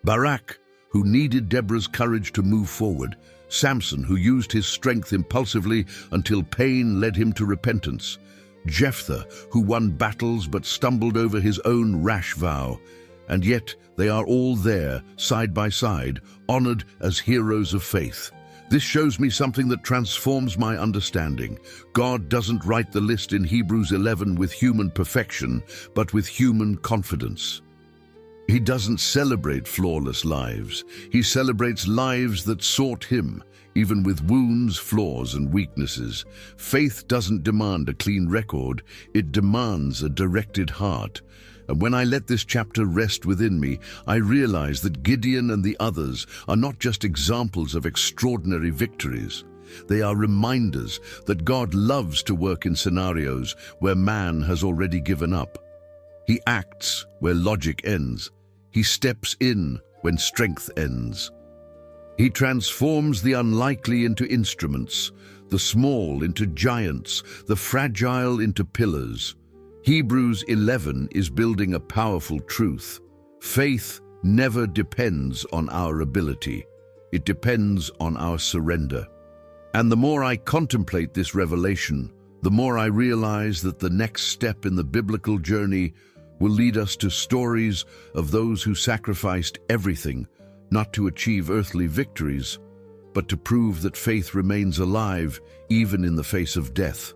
Barak, who needed Deborah's courage to move forward, Samson, who used his strength impulsively until pain led him to repentance, Jephthah, who won battles but stumbled over his own rash vow, and yet they are all there, side by side, honored as heroes of faith. This shows me something that transforms my understanding. God doesn't write the list in Hebrews 11 with human perfection, but with human confidence. He doesn't celebrate flawless lives. He celebrates lives that sought him, even with wounds, flaws, and weaknesses. Faith doesn't demand a clean record. It demands a directed heart. And when I let this chapter rest within me, I realize that Gideon and the others are not just examples of extraordinary victories. They are reminders that God loves to work in scenarios where man has already given up. He acts where logic ends. He steps in when strength ends. He transforms the unlikely into instruments, the small into giants, the fragile into pillars. Hebrews 11 is building a powerful truth. Faith never depends on our ability. It depends on our surrender. And the more I contemplate this revelation, the more I realize that the next step in the biblical journey will lead us to stories of those who sacrificed everything, not to achieve earthly victories, but to prove that faith remains alive even in the face of death.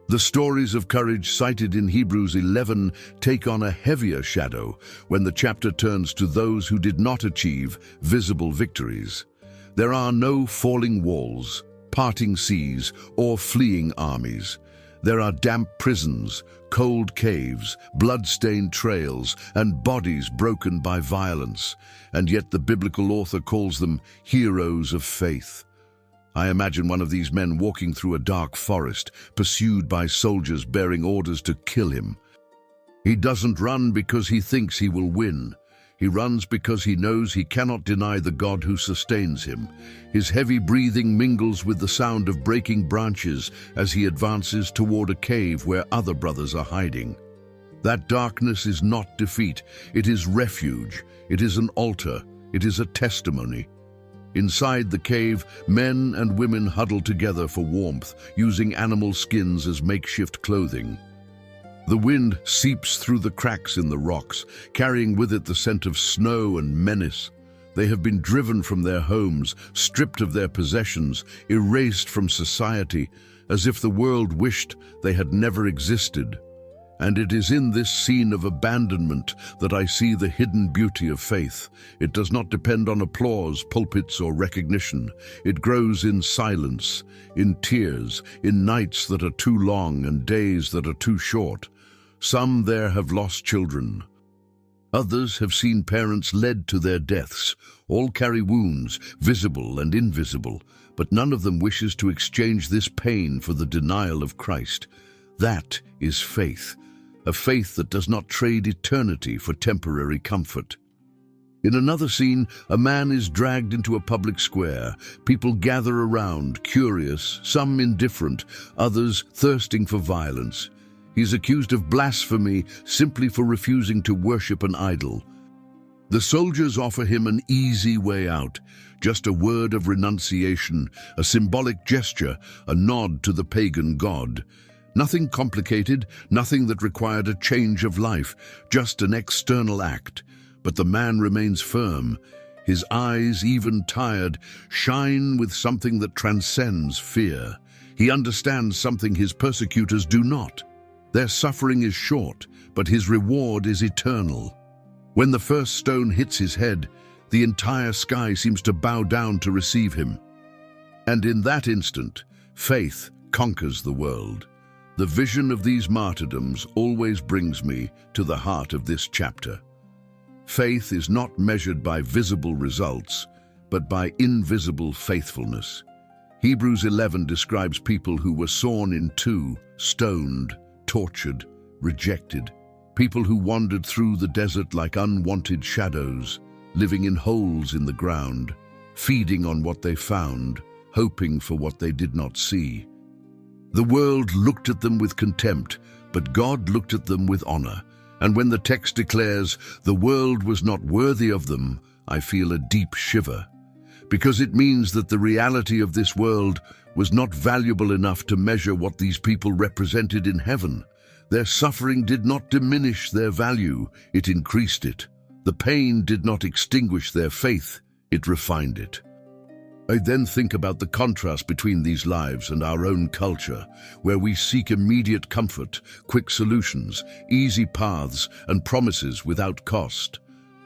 The stories of courage cited in Hebrews 11 take on a heavier shadow when the chapter turns to those who did not achieve visible victories. There are no falling walls, parting seas, or fleeing armies. There are damp prisons, cold caves, blood-stained trails, and bodies broken by violence, and yet the biblical author calls them heroes of faith. I imagine one of these men walking through a dark forest, pursued by soldiers bearing orders to kill him. He doesn't run because he thinks he will win. He runs because he knows he cannot deny the God who sustains him. His heavy breathing mingles with the sound of breaking branches as he advances toward a cave where other brothers are hiding. That darkness is not defeat. It is refuge. It is an altar. It is a testimony. Inside the cave, men and women huddle together for warmth, using animal skins as makeshift clothing. The wind seeps through the cracks in the rocks, carrying with it the scent of snow and menace. They have been driven from their homes, stripped of their possessions, erased from society, as if the world wished they had never existed. And it is in this scene of abandonment that I see the hidden beauty of faith. It does not depend on applause, pulpits, or recognition. It grows in silence, in tears, in nights that are too long and days that are too short. Some there have lost children. Others have seen parents led to their deaths. All carry wounds, visible and invisible, but none of them wishes to exchange this pain for the denial of Christ. That is faith. A faith that does not trade eternity for temporary comfort. In another scene, a man is dragged into a public square. People gather around, curious, some indifferent, others thirsting for violence. He's accused of blasphemy simply for refusing to worship an idol. The soldiers offer him an easy way out, just a word of renunciation, a symbolic gesture, a nod to the pagan god. Nothing complicated, nothing that required a change of life, just an external act. But the man remains firm. His eyes, even tired, shine with something that transcends fear. He understands something his persecutors do not. Their suffering is short, but his reward is eternal. When the first stone hits his head, the entire sky seems to bow down to receive him. And in that instant, faith conquers the world. The vision of these martyrdoms always brings me to the heart of this chapter. Faith is not measured by visible results, but by invisible faithfulness. Hebrews 11 describes people who were sawn in two, stoned, tortured, rejected. People who wandered through the desert like unwanted shadows, living in holes in the ground, feeding on what they found, hoping for what they did not see. The world looked at them with contempt, but God looked at them with honor. And when the text declares, "The world was not worthy of them," I feel a deep shiver, because it means that the reality of this world was not valuable enough to measure what these people represented in heaven. Their suffering did not diminish their value, it increased it. The pain did not extinguish their faith, it refined it. I then think about the contrast between these lives and our own culture, where we seek immediate comfort, quick solutions, easy paths, and promises without cost.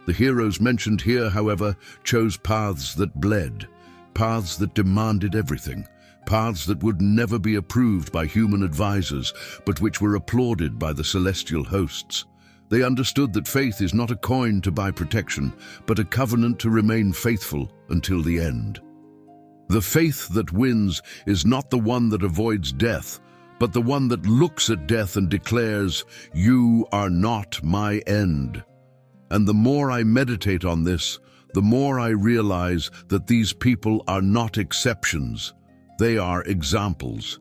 The heroes mentioned here, however, chose paths that bled, paths that demanded everything, paths that would never be approved by human advisors, but which were applauded by the celestial hosts. They understood that faith is not a coin to buy protection, but a covenant to remain faithful until the end. The faith that wins is not the one that avoids death, but the one that looks at death and declares, "You are not my end." And the more I meditate on this, the more I realize that these people are not exceptions. They are examples.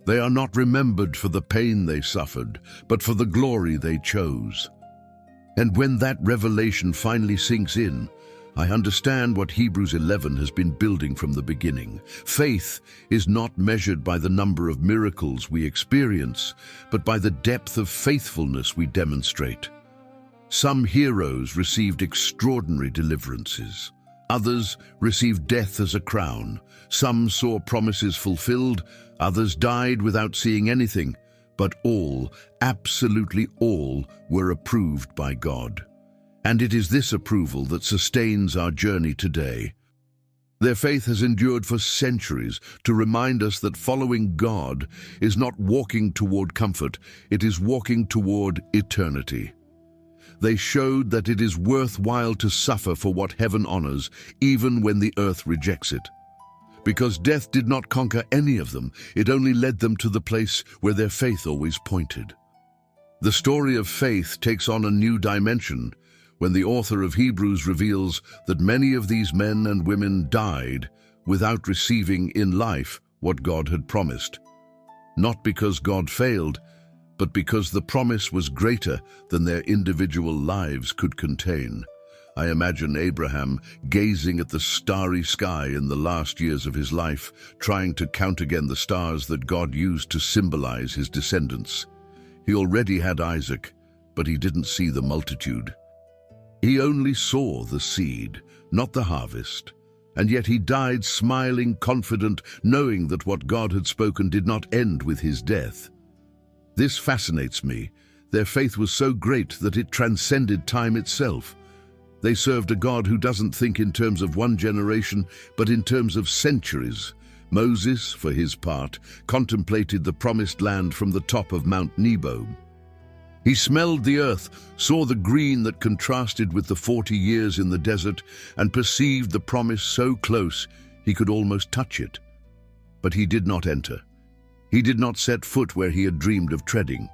They are not remembered for the pain they suffered, but for the glory they chose. And when that revelation finally sinks in, I understand what Hebrews 11 has been building from the beginning. Faith is not measured by the number of miracles we experience, but by the depth of faithfulness we demonstrate. Some heroes received extraordinary deliverances. Others received death as a crown. Some saw promises fulfilled. Others died without seeing anything. But all, absolutely all, were approved by God. And it is this approval that sustains our journey today. Their faith has endured for centuries to remind us that following God is not walking toward comfort, it is walking toward eternity. They showed that it is worthwhile to suffer for what heaven honors, even when the earth rejects it. Because death did not conquer any of them, it only led them to the place where their faith always pointed. The story of faith takes on a new dimension when the author of Hebrews reveals that many of these men and women died without receiving in life what God had promised. Not because God failed, but because the promise was greater than their individual lives could contain. I imagine Abraham gazing at the starry sky in the last years of his life, trying to count again the stars that God used to symbolize his descendants. He already had Isaac, but he didn't see the multitude. He only saw the seed, not the harvest. And yet he died smiling, confident, knowing that what God had spoken did not end with his death. This fascinates me. Their faith was so great that it transcended time itself. They served a God who doesn't think in terms of one generation, but in terms of centuries. Moses, for his part, contemplated the promised land from the top of Mount Nebo. He smelled the earth, saw the green that contrasted with the 40 years in the desert, and perceived the promise so close he could almost touch it. But he did not enter. He did not set foot where he had dreamed of treading.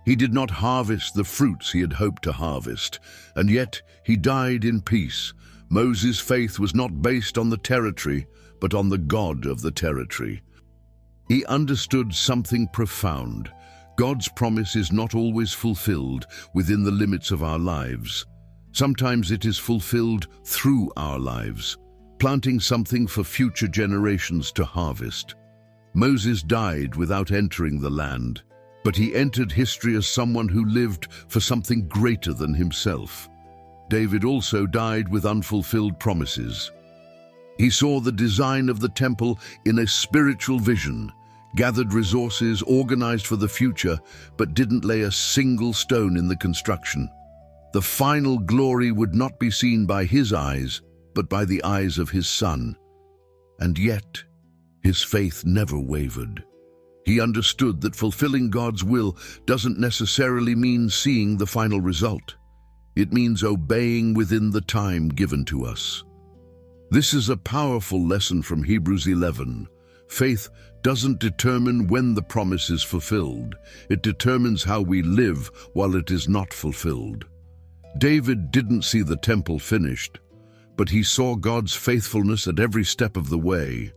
He did not harvest the fruits he had hoped to harvest, and yet he died in peace. Moses' faith was not based on the territory, but on the God of the territory. He understood something profound. God's promise is not always fulfilled within the limits of our lives. Sometimes it is fulfilled through our lives, planting something for future generations to harvest. Moses died without entering the land, but he entered history as someone who lived for something greater than himself. David also died with unfulfilled promises. He saw the design of the temple in a spiritual vision, gathered resources, organized for the future, but didn't lay a single stone in the construction. The final glory would not be seen by his eyes, but by the eyes of his son. And yet, his faith never wavered. He understood that fulfilling God's will doesn't necessarily mean seeing the final result. It means obeying within the time given to us. This is a powerful lesson from Hebrews 11. Faith doesn't determine when the promise is fulfilled. It determines how we live while it is not fulfilled. David didn't see the temple finished, but he saw God's faithfulness at every step of the way.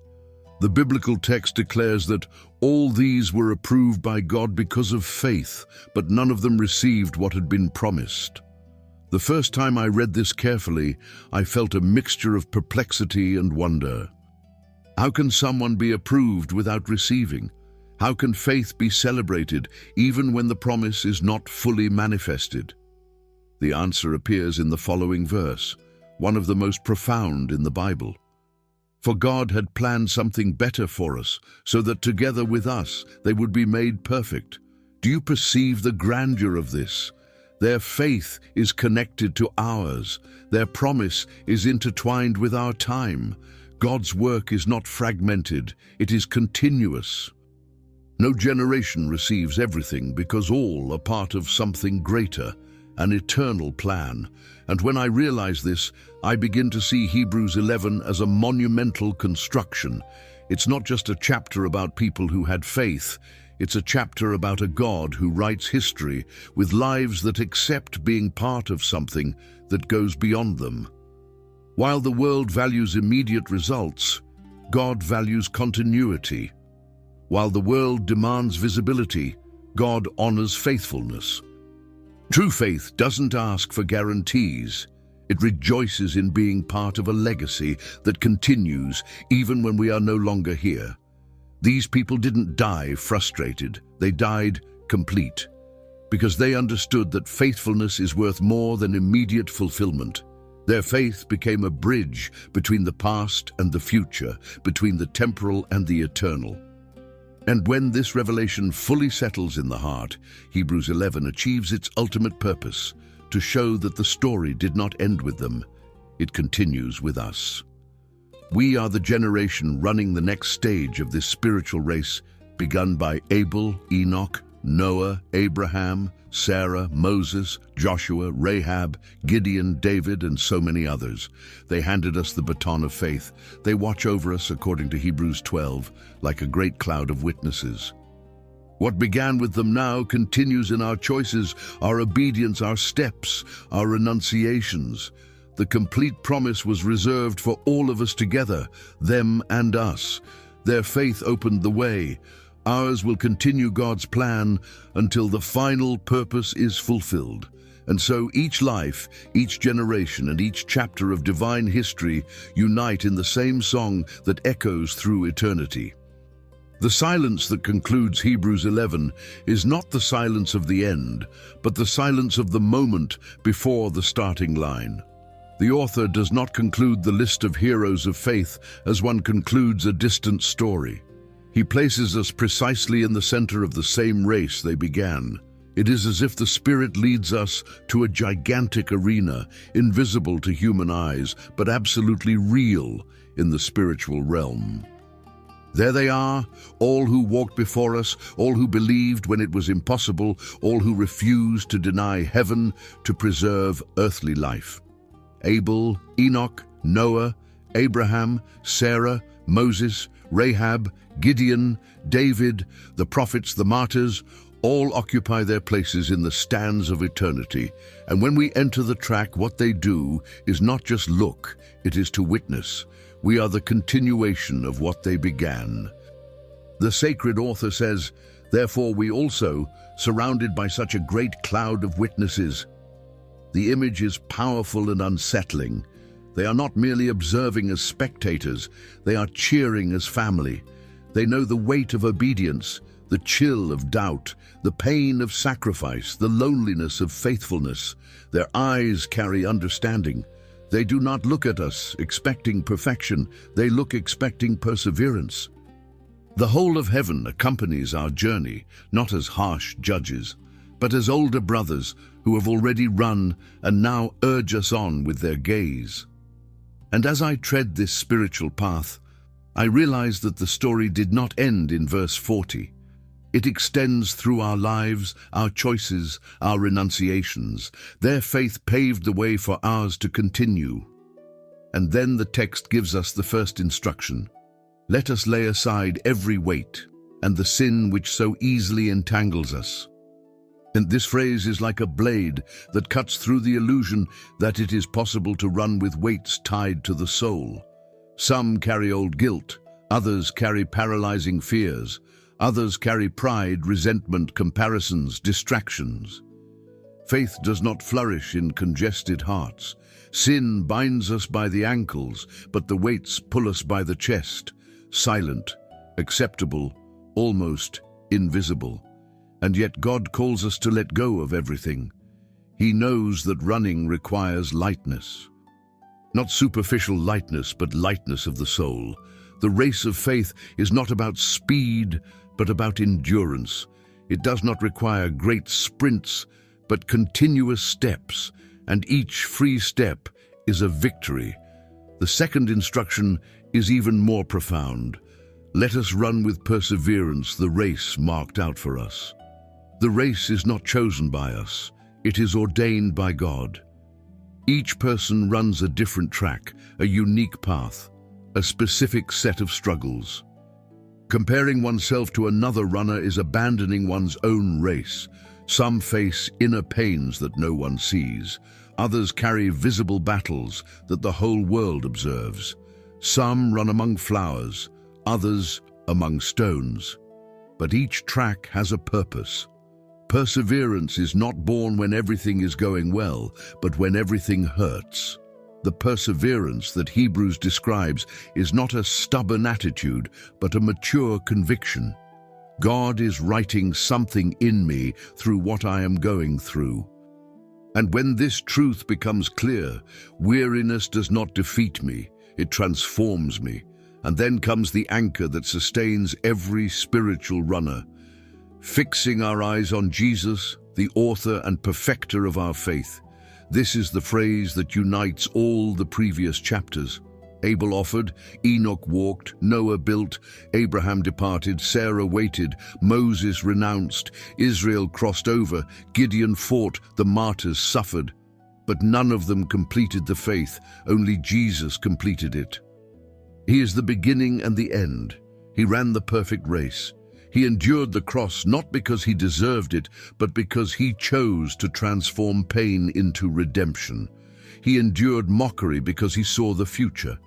The biblical text declares that all these were approved by God because of faith, but none of them received what had been promised. The first time I read this carefully, I felt a mixture of perplexity and wonder. How can someone be approved without receiving? How can faith be celebrated even when the promise is not fully manifested? The answer appears in the following verse, one of the most profound in the Bible. For God had planned something better for us, so that together with us they would be made perfect. Do you perceive the grandeur of this? Their faith is connected to ours. Their promise is intertwined with our time. God's work is not fragmented, it is continuous. No generation receives everything because all are part of something greater, an eternal plan. And when I realize this, I begin to see Hebrews 11 as a monumental construction. It's not just a chapter about people who had faith, it's a chapter about a God who writes history with lives that accept being part of something that goes beyond them. While the world values immediate results, God values continuity. While the world demands visibility, God honors faithfulness. True faith doesn't ask for guarantees. It rejoices in being part of a legacy that continues even when we are no longer here. These people didn't die frustrated, they died complete, because they understood that faithfulness is worth more than immediate fulfillment. Their faith became a bridge between the past and the future, between the temporal and the eternal. And when this revelation fully settles in the heart, Hebrews 11 achieves its ultimate purpose, to show that the story did not end with them. It continues with us. We are the generation running the next stage of this spiritual race, begun by Abel, Enoch, Noah, Abraham, Sarah, Moses, Joshua, Rahab, Gideon, David, and so many others. They handed us the baton of faith. They watch over us, according to Hebrews 12, like a great cloud of witnesses. What began with them now continues in our choices, our obedience, our steps, our renunciations. The complete promise was reserved for all of us together, them and us. Their faith opened the way. Ours will continue God's plan until the final purpose is fulfilled. And so each life, each generation, and each chapter of divine history unite in the same song that echoes through eternity. The silence that concludes Hebrews 11 is not the silence of the end, but the silence of the moment before the starting line. The author does not conclude the list of heroes of faith as one concludes a distant story. He places us precisely in the center of the same race they began. It is as if the Spirit leads us to a gigantic arena, invisible to human eyes, but absolutely real in the spiritual realm. There they are, all who walked before us, all who believed when it was impossible, all who refused to deny heaven to preserve earthly life. Abel, Enoch, Noah, Abraham, Sarah, Moses, Rahab, Gideon, David, the prophets, the martyrs, all occupy their places in the stands of eternity. And when we enter the track, what they do is not just look, it is to witness. We are the continuation of what they began. The sacred author says, "Therefore we also, surrounded by such a great cloud of witnesses." The image is powerful and unsettling. They are not merely observing as spectators, they are cheering as family. They know the weight of obedience, the chill of doubt, the pain of sacrifice, the loneliness of faithfulness. Their eyes carry understanding. They do not look at us expecting perfection, they look expecting perseverance. The whole of heaven accompanies our journey, not as harsh judges, but as older brothers who have already run and now urge us on with their gaze. And as I tread this spiritual path, I realize that the story did not end in verse 40. It extends through our lives, our choices, our renunciations. Their faith paved the way for ours to continue. And then the text gives us the first instruction. Let us lay aside every weight and the sin which so easily entangles us. And this phrase is like a blade that cuts through the illusion that it is possible to run with weights tied to the soul. Some carry old guilt, others carry paralyzing fears, others carry pride, resentment, comparisons, distractions. Faith does not flourish in congested hearts. Sin binds us by the ankles, but the weights pull us by the chest, silent, acceptable, almost invisible. And yet God calls us to let go of everything. He knows that running requires lightness. Not superficial lightness, but lightness of the soul. The race of faith is not about speed, but about endurance. It does not require great sprints, but continuous steps, and each free step is a victory. The second instruction is even more profound. Let us run with perseverance the race marked out for us. The race is not chosen by us, it is ordained by God. Each person runs a different track, a unique path, a specific set of struggles. Comparing oneself to another runner is abandoning one's own race. Some face inner pains that no one sees. Others carry visible battles that the whole world observes. Some run among flowers, others among stones. But each track has a purpose. Perseverance is not born when everything is going well, but when everything hurts. The perseverance that Hebrews describes is not a stubborn attitude, but a mature conviction. God is writing something in me through what I am going through. And when this truth becomes clear, weariness does not defeat me, it transforms me. And then comes the anchor that sustains every spiritual runner. Fixing our eyes on Jesus, the author and perfecter of our faith. This is the phrase that unites all the previous chapters. Abel offered, Enoch walked, Noah built, Abraham departed, Sarah waited, Moses renounced, Israel crossed over, Gideon fought, the martyrs suffered. But none of them completed the faith, only Jesus completed it. He is the beginning and the end. He ran the perfect race. He endured the cross not because he deserved it, but because he chose to transform pain into redemption. He endured mockery because he saw the future.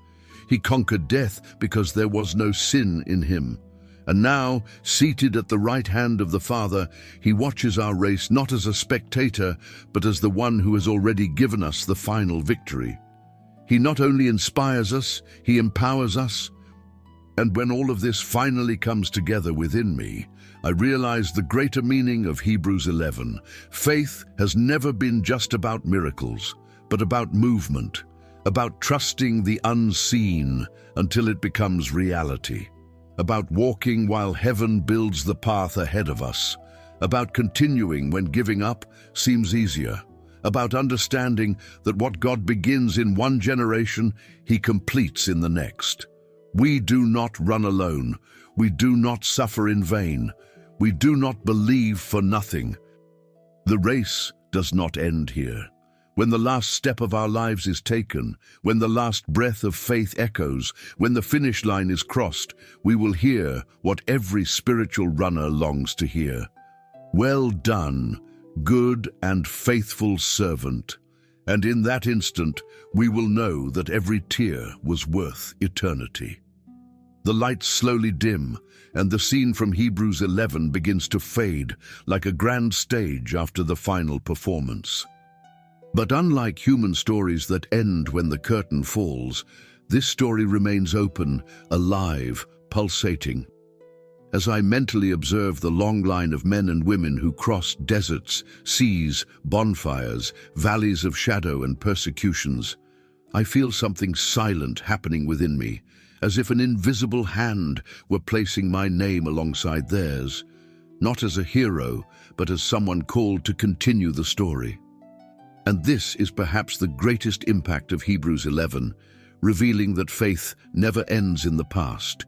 He conquered death because there was no sin in him. And now, seated at the right hand of the Father, he watches our race not as a spectator, but as the one who has already given us the final victory. He not only inspires us, he empowers us. And when all of this finally comes together within me, I realize the greater meaning of Hebrews 11. Faith has never been just about miracles, but about movement, about trusting the unseen until it becomes reality, about walking while heaven builds the path ahead of us, about continuing when giving up seems easier, about understanding that what God begins in one generation, he completes in the next. We do not run alone. We do not suffer in vain. We do not believe for nothing. The race does not end here. When the last step of our lives is taken, when the last breath of faith echoes, when the finish line is crossed, we will hear what every spiritual runner longs to hear. Well done, good and faithful servant. And in that instant, we will know that every tear was worth eternity. The lights slowly dim, and the scene from Hebrews 11 begins to fade like a grand stage after the final performance. But unlike human stories that end when the curtain falls, this story remains open, alive, pulsating. As I mentally observe the long line of men and women who crossed deserts, seas, bonfires, valleys of shadow and persecutions, I feel something silent happening within me, as if an invisible hand were placing my name alongside theirs, not as a hero, but as someone called to continue the story. And this is perhaps the greatest impact of Hebrews 11, revealing that faith never ends in the past.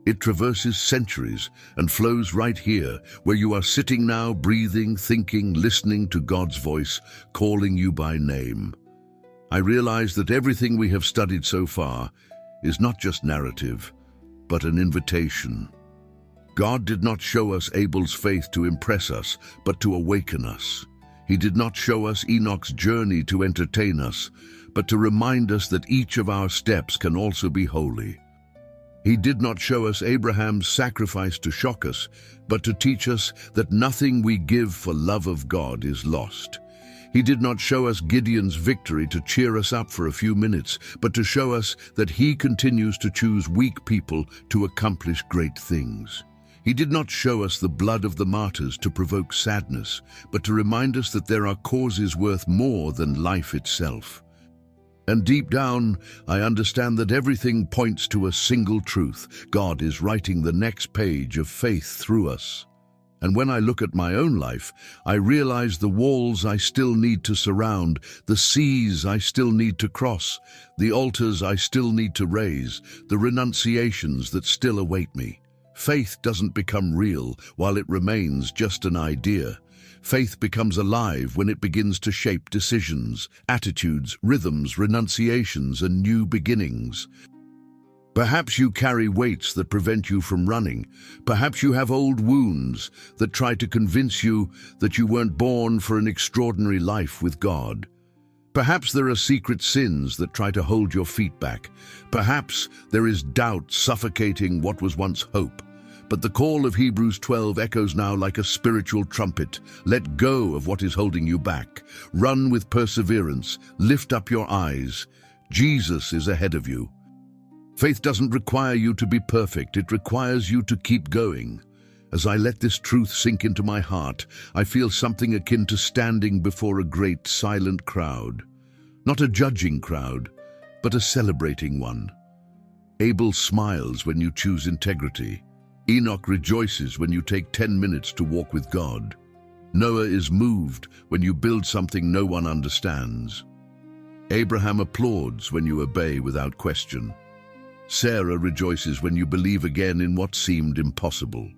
It traverses centuries and flows right here, where you are sitting now, breathing, thinking, listening to God's voice, calling you by name. I realize that everything we have studied so far is not just narrative, but an invitation. God did not show us Abel's faith to impress us, but to awaken us. He did not show us Enoch's journey to entertain us, but to remind us that each of our steps can also be holy. He did not show us Abraham's sacrifice to shock us, but to teach us that nothing we give for love of God is lost. He did not show us Gideon's victory to cheer us up for a few minutes, but to show us that he continues to choose weak people to accomplish great things. He did not show us the blood of the martyrs to provoke sadness, but to remind us that there are causes worth more than life itself. And deep down, I understand that everything points to a single truth. God is writing the next page of faith through us. And when I look at my own life, I realize the walls I still need to surround, the seas I still need to cross, the altars I still need to raise, the renunciations that still await me. Faith doesn't become real while it remains just an idea. Faith becomes alive when it begins to shape decisions, attitudes, rhythms, renunciations, and new beginnings. Perhaps you carry weights that prevent you from running. Perhaps you have old wounds that try to convince you that you weren't born for an extraordinary life with God. Perhaps there are secret sins that try to hold your feet back. Perhaps there is doubt suffocating what was once hope. But the call of Hebrews 12 echoes now like a spiritual trumpet. Let go of what is holding you back. Run with perseverance. Lift up your eyes. Jesus is ahead of you. Faith doesn't require you to be perfect. It requires you to keep going. As I let this truth sink into my heart, I feel something akin to standing before a great silent crowd. Not a judging crowd, but a celebrating one. Abel smiles when you choose integrity. Enoch rejoices when you take 10 minutes to walk with God. Noah is moved when you build something no one understands. Abraham applauds when you obey without question. Sarah rejoices when you believe again in what seemed impossible.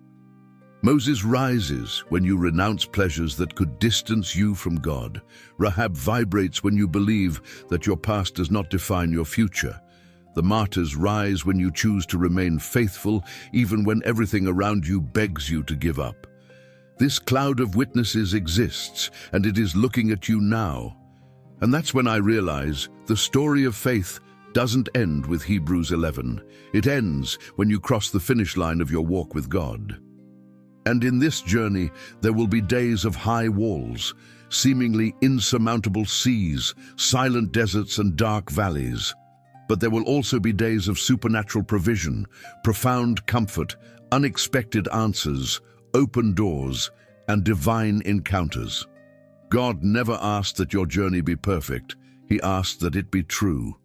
Moses rises when you renounce pleasures that could distance you from God. Rahab vibrates when you believe that your past does not define your future. The martyrs rise when you choose to remain faithful, even when everything around you begs you to give up. This cloud of witnesses exists, and it is looking at you now. And that's when I realize the story of faith doesn't end with Hebrews 11. It ends when you cross the finish line of your walk with God. And in this journey, there will be days of high walls, seemingly insurmountable seas, silent deserts and dark valleys. But there will also be days of supernatural provision, profound comfort, unexpected answers, open doors, and divine encounters. God never asked that your journey be perfect. He asked that it be true.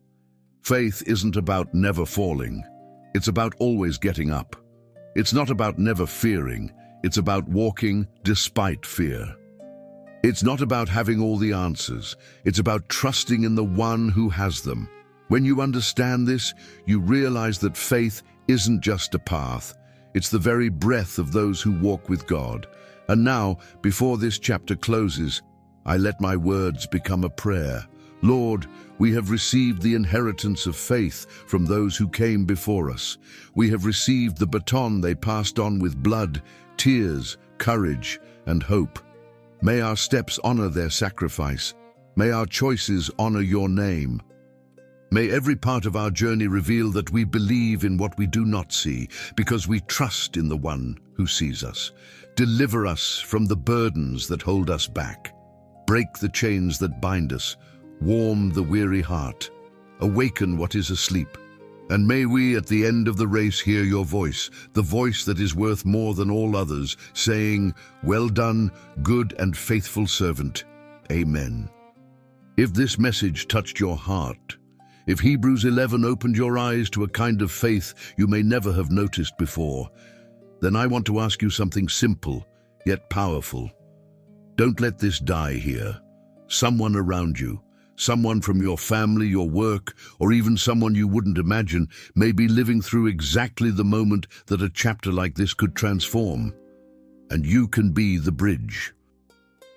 Faith isn't about never falling. It's about always getting up. It's not about never fearing. It's about walking despite fear. It's not about having all the answers. It's about trusting in the one who has them. When you understand this, you realize that faith isn't just a path. It's the very breath of those who walk with God. And now, before this chapter closes, I let my words become a prayer. Lord, we have received the inheritance of faith from those who came before us. We have received the baton they passed on with blood, tears, courage, and hope. May our steps honor their sacrifice. May our choices honor your name. May every part of our journey reveal that we believe in what we do not see, because we trust in the one who sees us. Deliver us from the burdens that hold us back. Break the chains that bind us. Warm the weary heart. Awaken what is asleep. And may we at the end of the race hear your voice, the voice that is worth more than all others, saying, "Well done, good and faithful servant." Amen. If this message touched your heart, if Hebrews 11 opened your eyes to a kind of faith you may never have noticed before, then I want to ask you something simple, yet powerful. Don't let this die here. Someone around you, someone from your family, your work, or even someone you wouldn't imagine, may be living through exactly the moment that a chapter like this could transform. And you can be the bridge.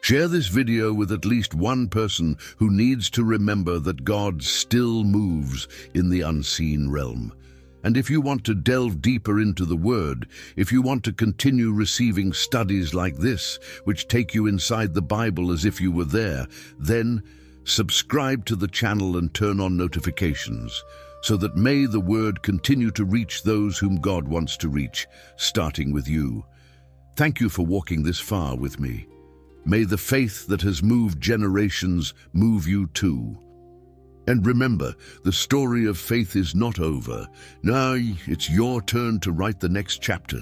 Share this video with at least one person who needs to remember that God still moves in the unseen realm. And if you want to delve deeper into the Word, if you want to continue receiving studies like this, which take you inside the Bible as if you were there, then subscribe to the channel and turn on notifications, so that may the Word continue to reach those whom God wants to reach, starting with you. Thank you for walking this far with me. May the faith that has moved generations move you too. And remember, the story of faith is not over. Now it's your turn to write the next chapter.